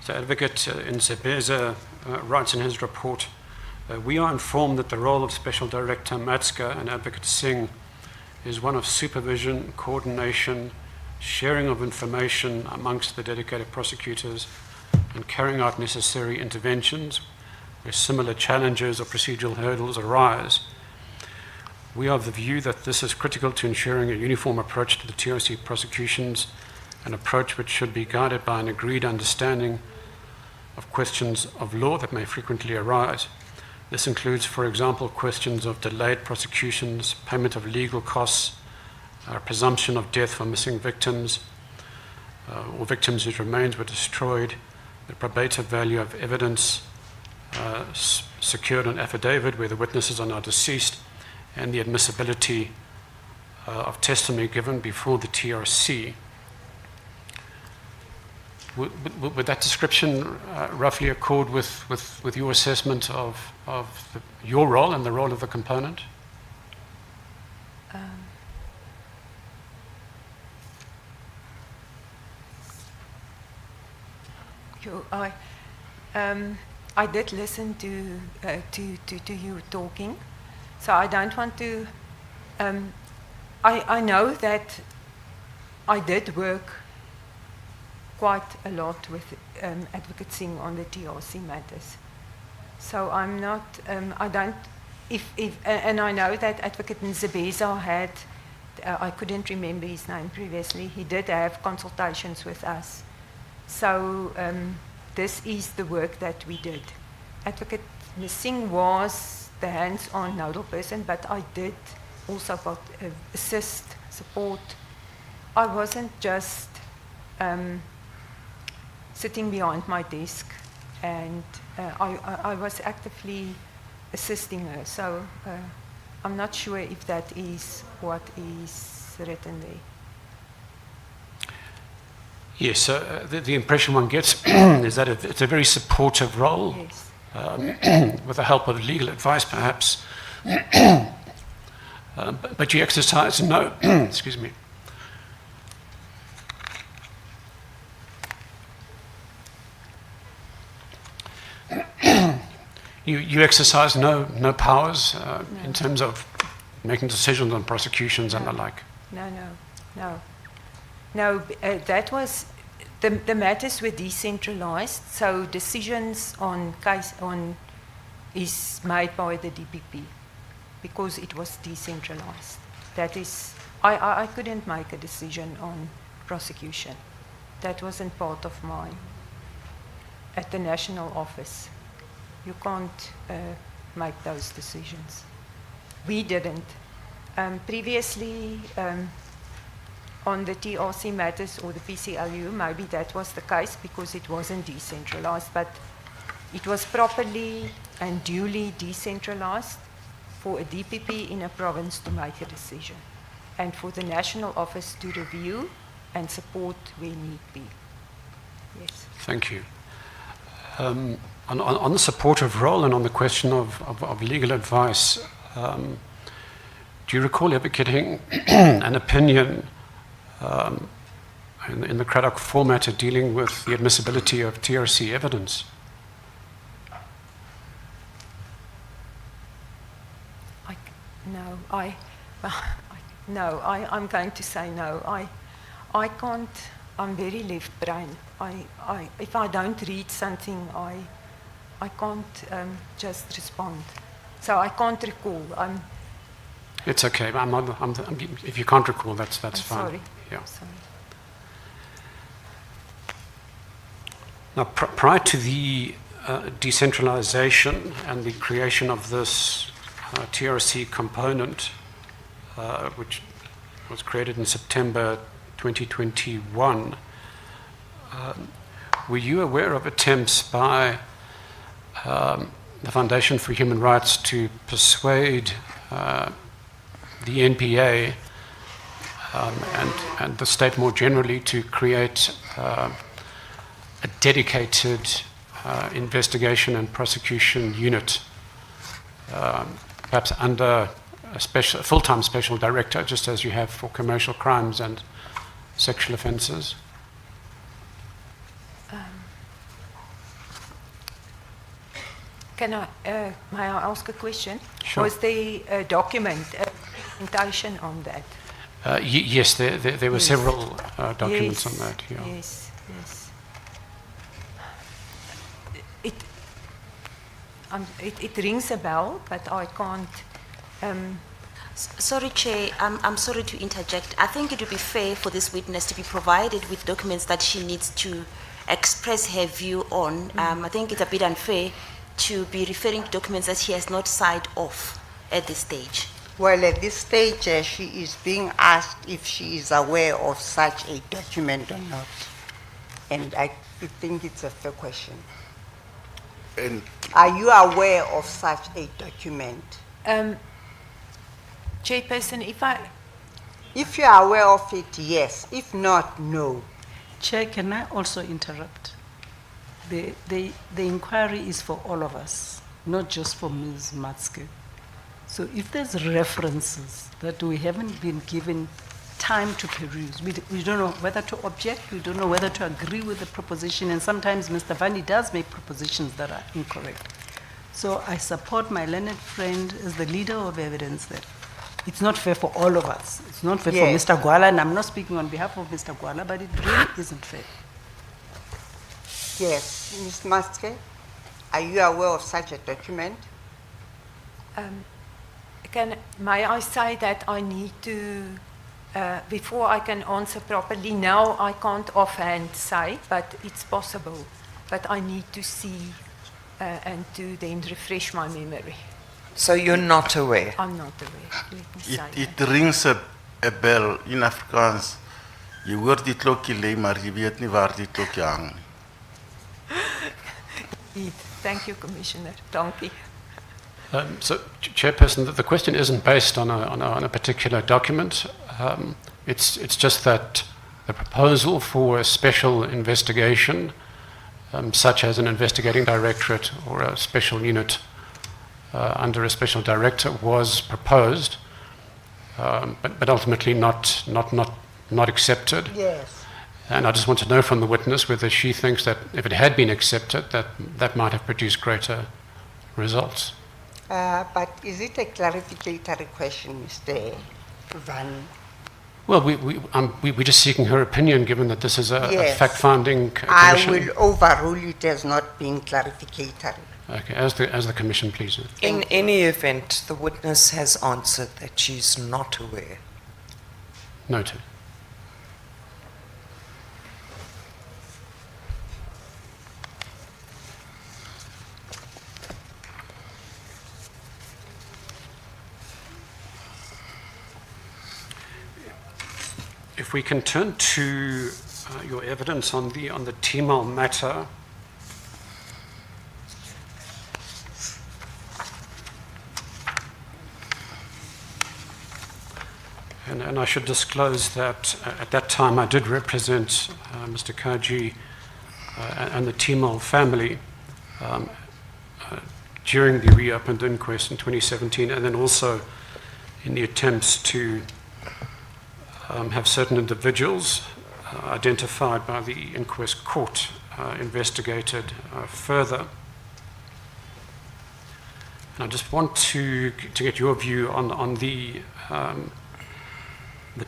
So Advocate Insabeza writes in his report, we are informed that the role of Special Director Matska and Advocate Singh is one of supervision, coordination, sharing of information amongst the dedicated prosecutors, and carrying out necessary interventions where similar challenges or procedural hurdles arise. We are of the view that this is critical to ensuring a uniform approach to the TRC prosecutions, an approach which should be guided by an agreed understanding of questions of law that may frequently arise. This includes, for example, questions of delayed prosecutions, payment of legal costs, presumption of death for missing victims, or victims whose remains were destroyed, the probative value of evidence secured on affidavit where the witnesses are now deceased, and the admissibility of testimony given before the TRC. Would that description roughly accord with your assessment of your role and the role of the component? I did listen to you talking, so I don't want to. I know that I did work quite a lot with Advocate Singh on the TRC matters. So I'm not, I don't, and I know that Advocate Nzabeza had, I couldn't remember his name previously, he did have consultations with us. So this is the work that we did. Advocate Singh was the hands-on nodal person, but I did also assist, support. I wasn't just sitting behind my desk, and I was actively assisting her. So I'm not sure if that is what is written there. Yes, the impression one gets is that it's a very supportive role, yes. With the help of legal advice perhaps, but you exercise no, excuse me, you exercise no powers No. in terms of making decisions on prosecutions and the like. No, that was, the matters were decentralized, so decisions on case is made by the DPP because it was decentralized. That is, I couldn't make a decision on prosecution. That wasn't part of mine. At the national office, you can't make those decisions. We didn't. Previously, on the TRC matters or the PCLU, maybe that was the case because it wasn't decentralized, but it was properly and duly decentralized for a DPP in a province to make a decision and for the national office to review and support where need be. Yes. Thank you. On the supportive role and on the question of legal advice, do you recall ever getting an opinion in the Craddock format dealing with the admissibility of TRC evidence? I'm going to say no. I can't. I'm very left brain. If I don't read something, I can't just respond. So I can't recall. It's okay. If you can't recall, that's fine. Sorry. Yeah. Sorry. Now, prior to the decentralization and the creation of this TRC component, which was created in September 2021, were you aware of attempts by the Foundation for Human Rights to persuade the NPA and the state more generally to create a dedicated investigation and prosecution unit, perhaps under a full-time special director, just as you have for commercial crimes and sexual offences? May I ask a question? Sure. Was there a documentation on that? Yes, there were several documents on that. Yeah. Yes. It rings a bell, but I can't. Sorry, Chair, I'm sorry to interject. I think it would be fair for this witness to be provided with documents that she needs to express her view on. I think it's a bit unfair to be referring to documents that she has not signed off at this stage. Well, at this stage, she is being asked if she is aware of such a document or not. And I think it's a fair question. And Are you aware of such a document? Chairperson, If you are aware of it, yes. If not, no. Chair, can I also interrupt? The inquiry is for all of us, not just for Ms. Matske. So if there's references that we haven't been given time to peruse, we don't know whether to object, we don't know whether to agree with the proposition, and sometimes Mr. Vandi does make propositions that are incorrect. So I support my learned friend as the leader of evidence that it's not fair for all of us. It's not fair Yes. for Mr. Gwala, and I'm not speaking on behalf of Mr. Gwala, but it really isn't fair. Yes. Ms. Maske, are you aware of such a document? may I say that I need to, before I can answer properly, now I can't offhand say, but it's possible. But I need to see and to then refresh my memory. So you're not aware? I'm not aware. Let me say it rings a bell in Afrikaans. Je hoort die klokkie lê, maar jy weet nie waar die klokkie hang nie. Thank you, Commissioner. Dankie. So, Chairperson, the question isn't based on a particular document. It's just that the proposal for a special investigation, such as an investigating directorate or a special unit under a special director, was proposed, but ultimately not accepted. Yes. And I just want to know from the witness whether she thinks that if it had been accepted, that might have produced greater results. But is it a clarificatory question, Mr. Van? Well, we're just seeking her opinion, given that this is a Yes. fact-finding commission. I will overrule it as not being clarificatory. Okay, as the commission pleases. In any event, the witness has answered that she's not aware. Noted. If we can turn to your evidence on the Timol matter. And I should disclose that at that time I did represent Mr. Kaji and the Timol family. um, during the reopened inquest in 2017, and then also in the attempts to have certain individuals identified by the inquest court investigated further. And I just want to get your view on the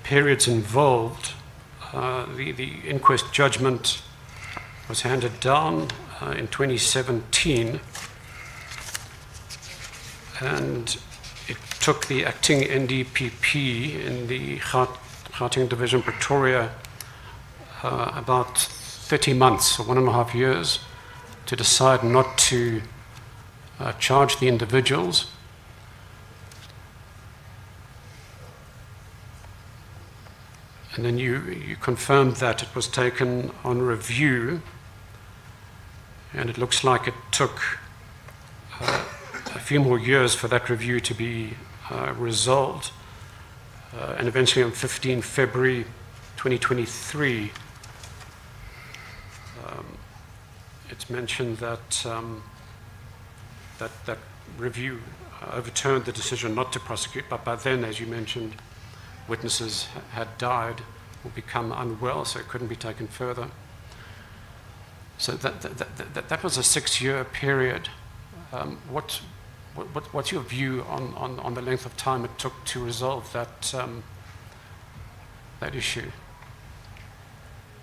periods involved. The inquest judgment was handed down in 2017, and it took the acting NDPP in the Gauteng Division, Pretoria, about 30 months, or 1.5 years, to decide not to charge the individuals. And then you confirmed that it was taken on review, and it looks like it took a few more years for that review to be resolved. And eventually on 15 February 2023, it's mentioned that that review overturned the decision not to prosecute, but by then, as you mentioned, witnesses had died or become unwell, so it couldn't be taken further. So that was a 6-year period. What's your view on the length of time it took to resolve that that issue?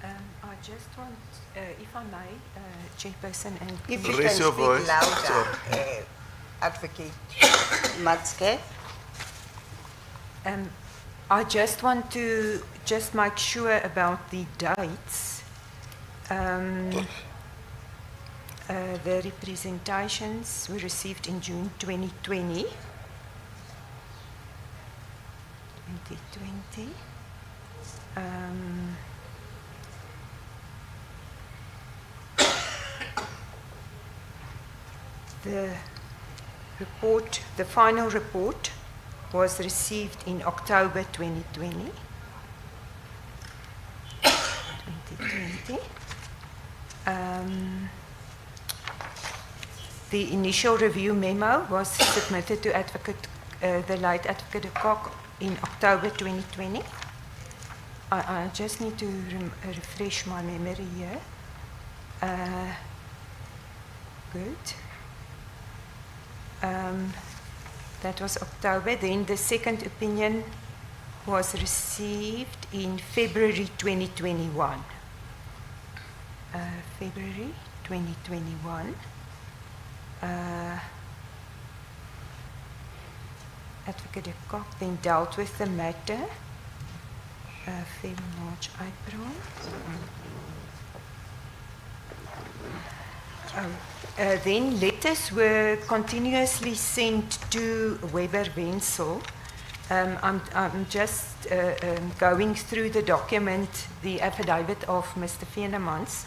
I just want, if I may, Chairperson, and If you Raise can your speak voice. louder, Advocate Matske. I just want to just make sure about the dates. The representations were received in June 2020. 2020. The report, the final report, was received in October 2020. 2020. The initial review memo was submitted to the late Advocate de Kock in October 2020. I just need to refresh my memory here. Good. That was October. Then the second opinion was received in February 2021. February 2021. Advocate de Kock then dealt with the matter. February, March, April. Then letters were continuously sent to Weber Wenzel. I'm just going through the document, the affidavit of Mr. Venemans,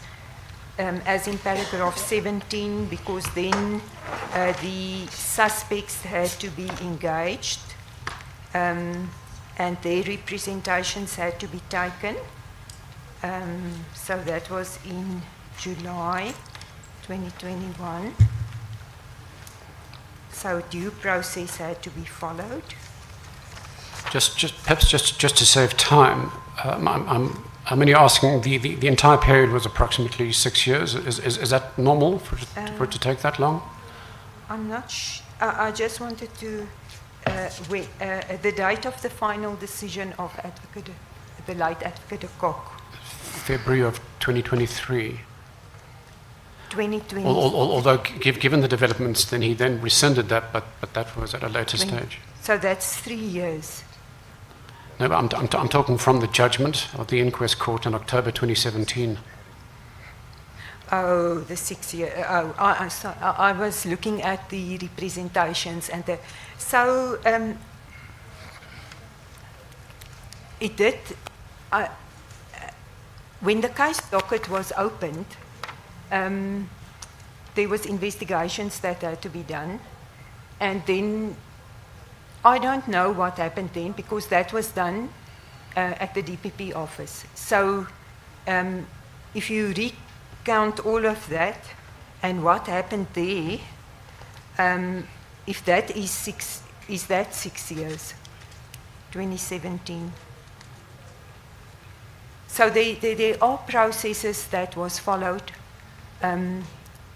as in paragraph 17, because then the suspects had to be engaged and their representations had to be taken. So that was in July 2021. So due process had to be followed. Perhaps to save time, I'm only asking, the entire period was approximately 6 years. Is that normal for it to take that long? I'm not I just wanted to, the date of the final decision of the late Advocate de Kock. February of 2023. 2020. Although, given the developments, then he then rescinded that, but that was at a later stage. So that's 3 years. No, but I'm talking from the judgment of the inquest court in October 2017. Oh, the 6 year. Oh, I was looking at the representations and the. So it did. When the case docket was opened, there was investigations that had to be done, and then I don't know what happened then because that was done at the DPP office. So if you recount all of that, And what happened there, if that is that 6 years, 2017. So there are processes that was followed.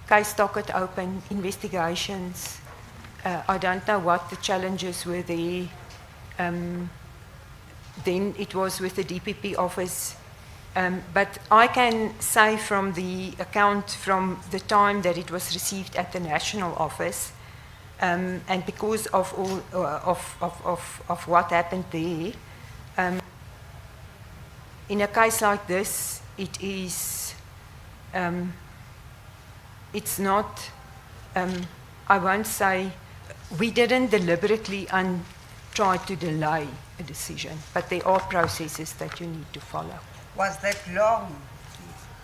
Case docket open, investigations. I don't know what the challenges were there. Then it was with the DPP office. But I can say from the account from the time that it was received at the national office, and because of all of what happened there, in a case like this, it is it's not. I won't say we didn't deliberately try to delay a decision, but there are processes that you need to follow. Was that long,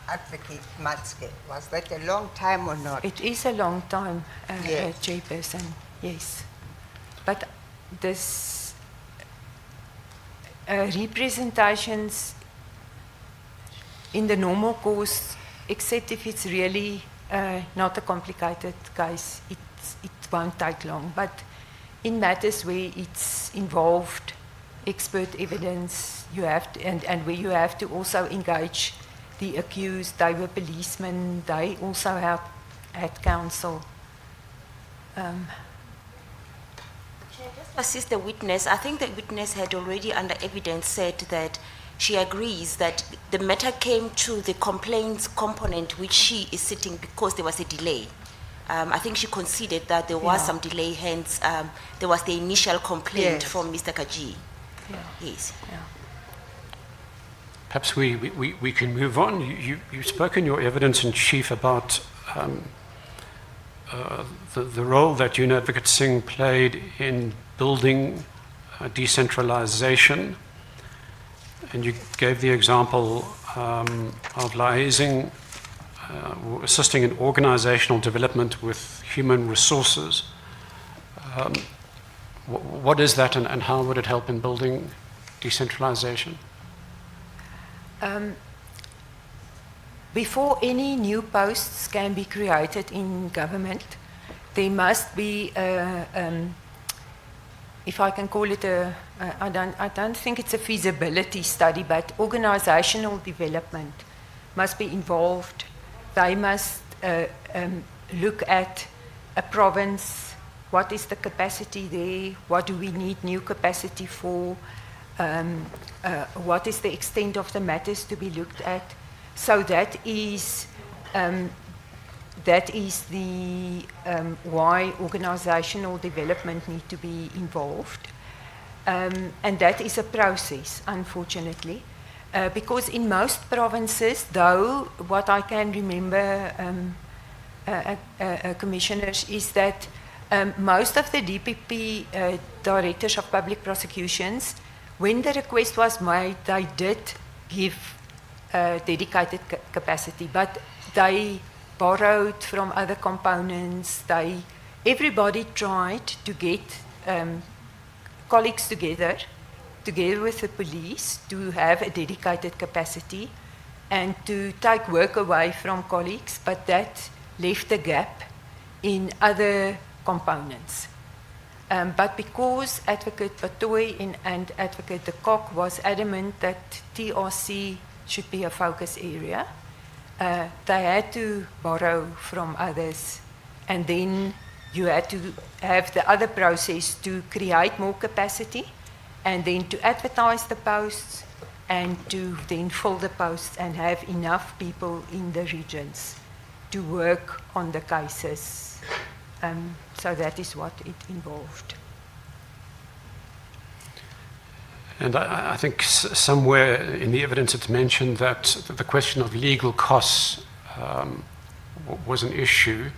Advocate Matske? Was that a long time or not? It is a long time, Yes. Chairperson, yes. But this representations in the normal course, except if it's really not a complicated case, it won't take long. But in matters where it's involved expert evidence, you have to, and where you have to also engage the accused, they were policemen, they also had counsel. Just to assist the witness, I think the witness had already under evidence said that she agrees that the matter came to the complaints component which she is sitting because there was a delay. I think she conceded that there was some delay, hence there was the initial complaint from Mr. Kaji. Yeah. Yes. Yeah. Perhaps we can move on. You spoke in your evidence in chief about the role that Union Advocate Singh played in building decentralization, and you gave the example of liaising, assisting in organizational development with human resources. What is that, and how would it help in building decentralization? Before any new posts can be created in government, there must be, if I can call it I don't think it's a feasibility study, but organizational development must be involved. They must look at a province, what is the capacity there, what do we need new capacity for, what is the extent of the matters to be looked at. So that is the why organizational development need to be involved. And that is a process, unfortunately. Because in most provinces, though, what I can remember, commissioners, is that most of the DPP directors of public prosecutions, when the request was made, they did give dedicated capacity, but they borrowed from other components. Everybody tried to get colleagues together with the police, to have a dedicated capacity and to take work away from colleagues, but that left a gap in other components. But because Advocate Patoy and Advocate de Kock was adamant that TRC should be a focus area, they had to borrow from others, and then you had to have the other process to create more capacity, and then to advertise the posts, and to then fill the posts and have enough people in the regions to work on the cases. So that is what it involved. And I think somewhere in the evidence it's mentioned that the question of legal costs was an issue.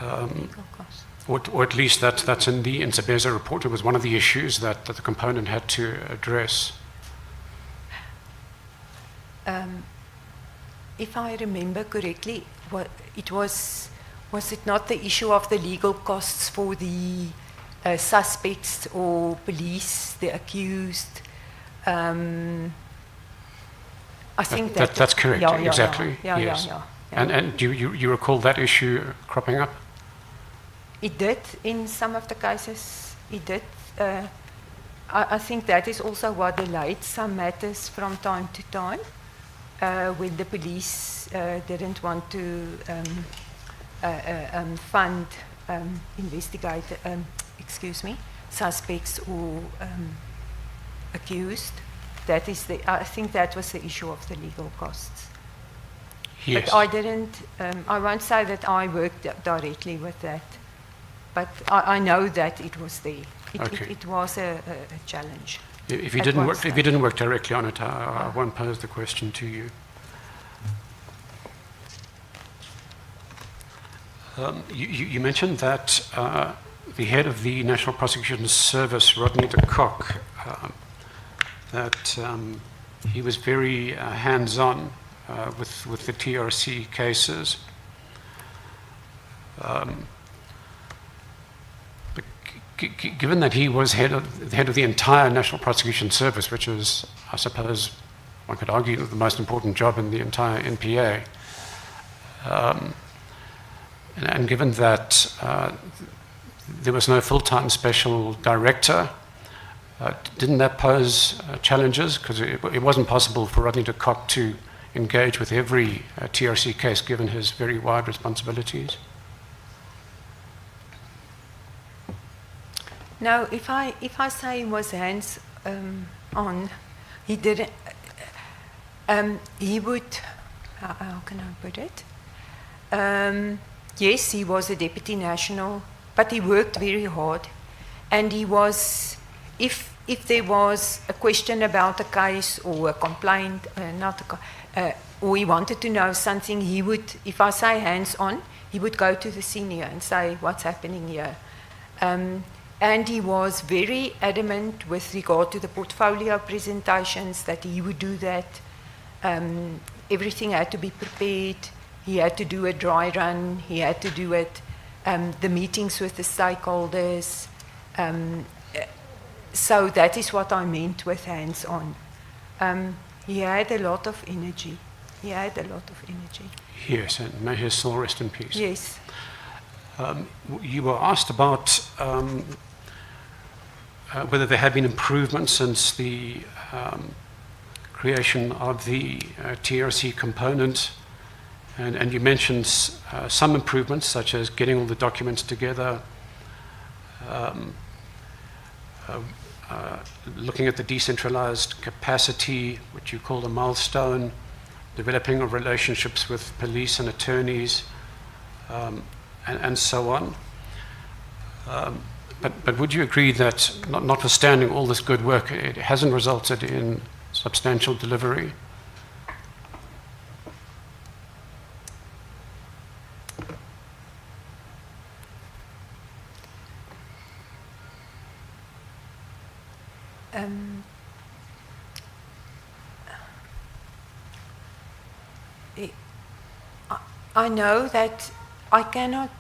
Legal costs. Or at least that's in the SABC report. It was one of the issues that the component had to address. If I remember correctly, was it not the issue of the legal costs for the suspects or police, the accused? I think That's correct, exactly, Yeah, yes. And do you recall that issue cropping up? It did in some of the cases. It did. I think that is also what delayed some matters from time to time, when the police didn't want to fund suspects or accused. That is I think that was the issue of the legal costs. Yes. But I didn't, I won't say that I worked directly with that, but I know that it was there. It was a challenge. If you didn't work directly on it, I won't pose the question to you. You mentioned that the head of the National Prosecution Service, Rodney de Kock, that he was very hands-on with the TRC cases. But given that he was the head of the entire National Prosecution Service, which is, I suppose, one could argue, the most important job in the entire NPA, and given that there was no full-time special director, didn't that pose challenges? Because it wasn't possible for Rodney de Kock to engage with every TRC case, given his very wide responsibilities. No, if I say he was hands on, he didn't. He would. How can I put it? Yes, he was a deputy national, but he worked very hard, and he was. If there was a question about a case or a complaint, or he wanted to know something, he would. If I say hands on, he would go to the senior and say, "What's happening here?" And he was very adamant with regard to the portfolio presentations that he would do that. Everything had to be prepared. He had to do a dry run. He had to do it. The meetings with the stakeholders. So that is what I meant with hands-on. He had a lot of energy. Yes, and may his soul rest in peace. Yes. You were asked about whether there have been improvements since the creation of the TRC component, and you mentioned some improvements, such as getting all the documents together, looking at the decentralized capacity, which you called a milestone, developing of relationships with police and attorneys, and so on. But would you agree that, notwithstanding all this good work, it hasn't resulted in substantial delivery? I know that I cannot.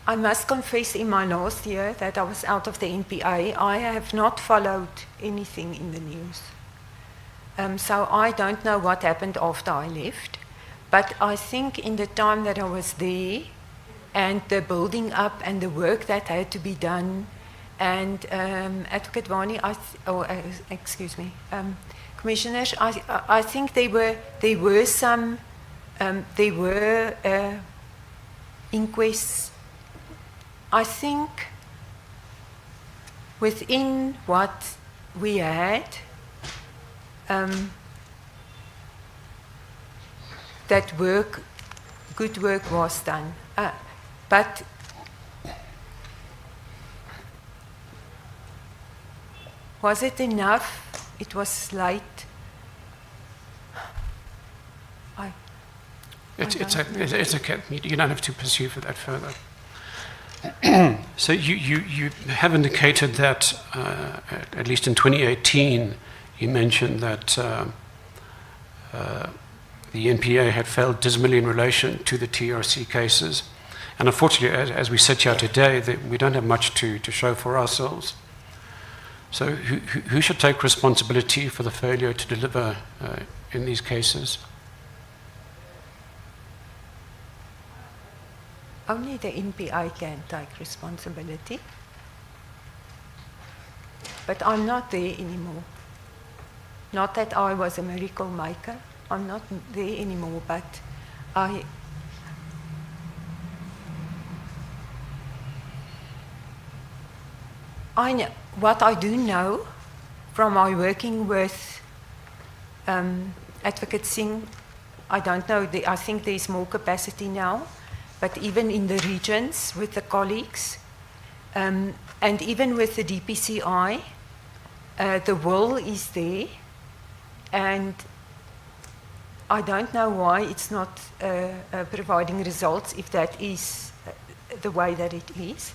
I must confess, in my last year that I was out of the NPA, I have not followed anything in the news. So I don't know what happened after I left. But I think in the time that I was there, and the building up and the work that had to be done, and Advocate Vani, Commissioners, I think there were some inquests. I think within what we had, that good work was done. But was it enough? It was late. It's okay. You don't have to pursue for that further. So you have indicated that, at least in 2018, you mentioned that the NPA had failed dismally in relation to the TRC cases. And unfortunately, as we sit here today, we don't have much to show for ourselves. So who should take responsibility for the failure to deliver in these cases? Only the NPA can take responsibility. But I'm not there anymore. Not that I was a miracle maker. I'm not there anymore, but I know, what I do know from my working with Advocate Singh, I don't know, I think there's more capacity now, but even in the regions with the colleagues, and even with the DPCI, the will is there, and I don't know why it's not providing results if that is the way that it is.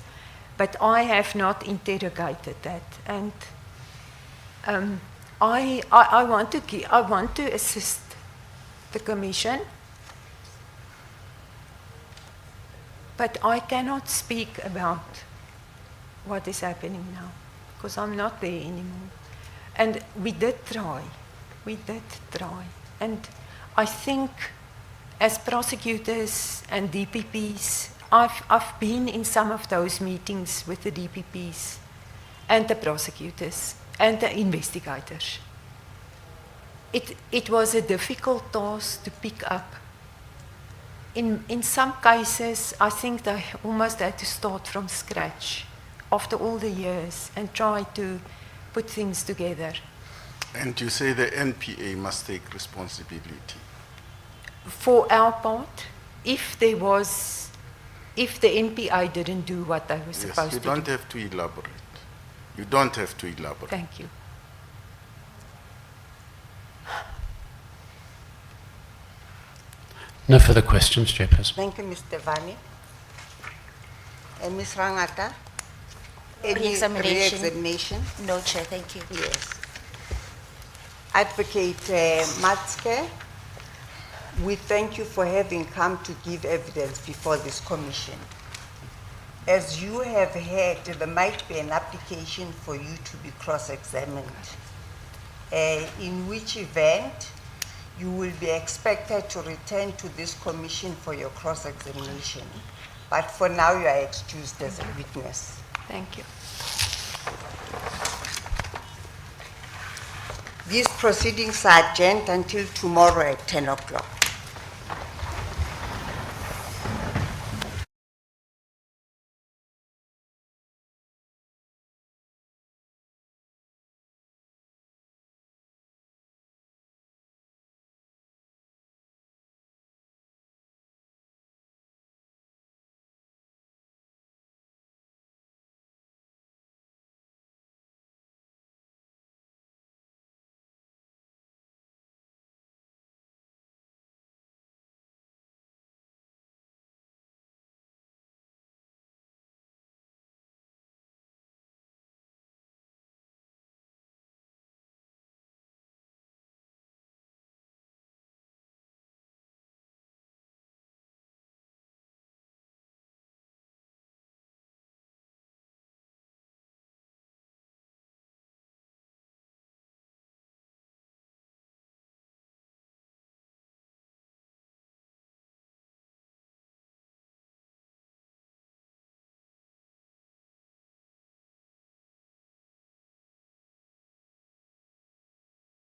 But I have not interrogated that, and I want to assist the Commission, but I cannot speak about what is happening now because I'm not there anymore. And we did try, and I think as prosecutors and DPPs, I've been in some of those meetings with the DPPs and the prosecutors and the investigators. It was a difficult task to pick up. In some cases, I think they almost had to start from scratch after all the years and try to put things together. And you say the NPA must take responsibility. For our part, if the NPA didn't do what they were supposed to do. You don't have to elaborate. You don't have to elaborate. Thank you. No further questions, Chairperson. Thank you, Mr. Vani. And Ms. Rangata? Any re-examination? No, Chair, thank you. Yes. Advocate Matske, we thank you for having come to give evidence before this commission. As you have heard, there might be an application for you to be cross-examined, in which event you will be expected to return to this commission for your cross-examination. But for now, you are excused as a witness. Thank you. These proceedings are adjourned until tomorrow at 10 o'clock.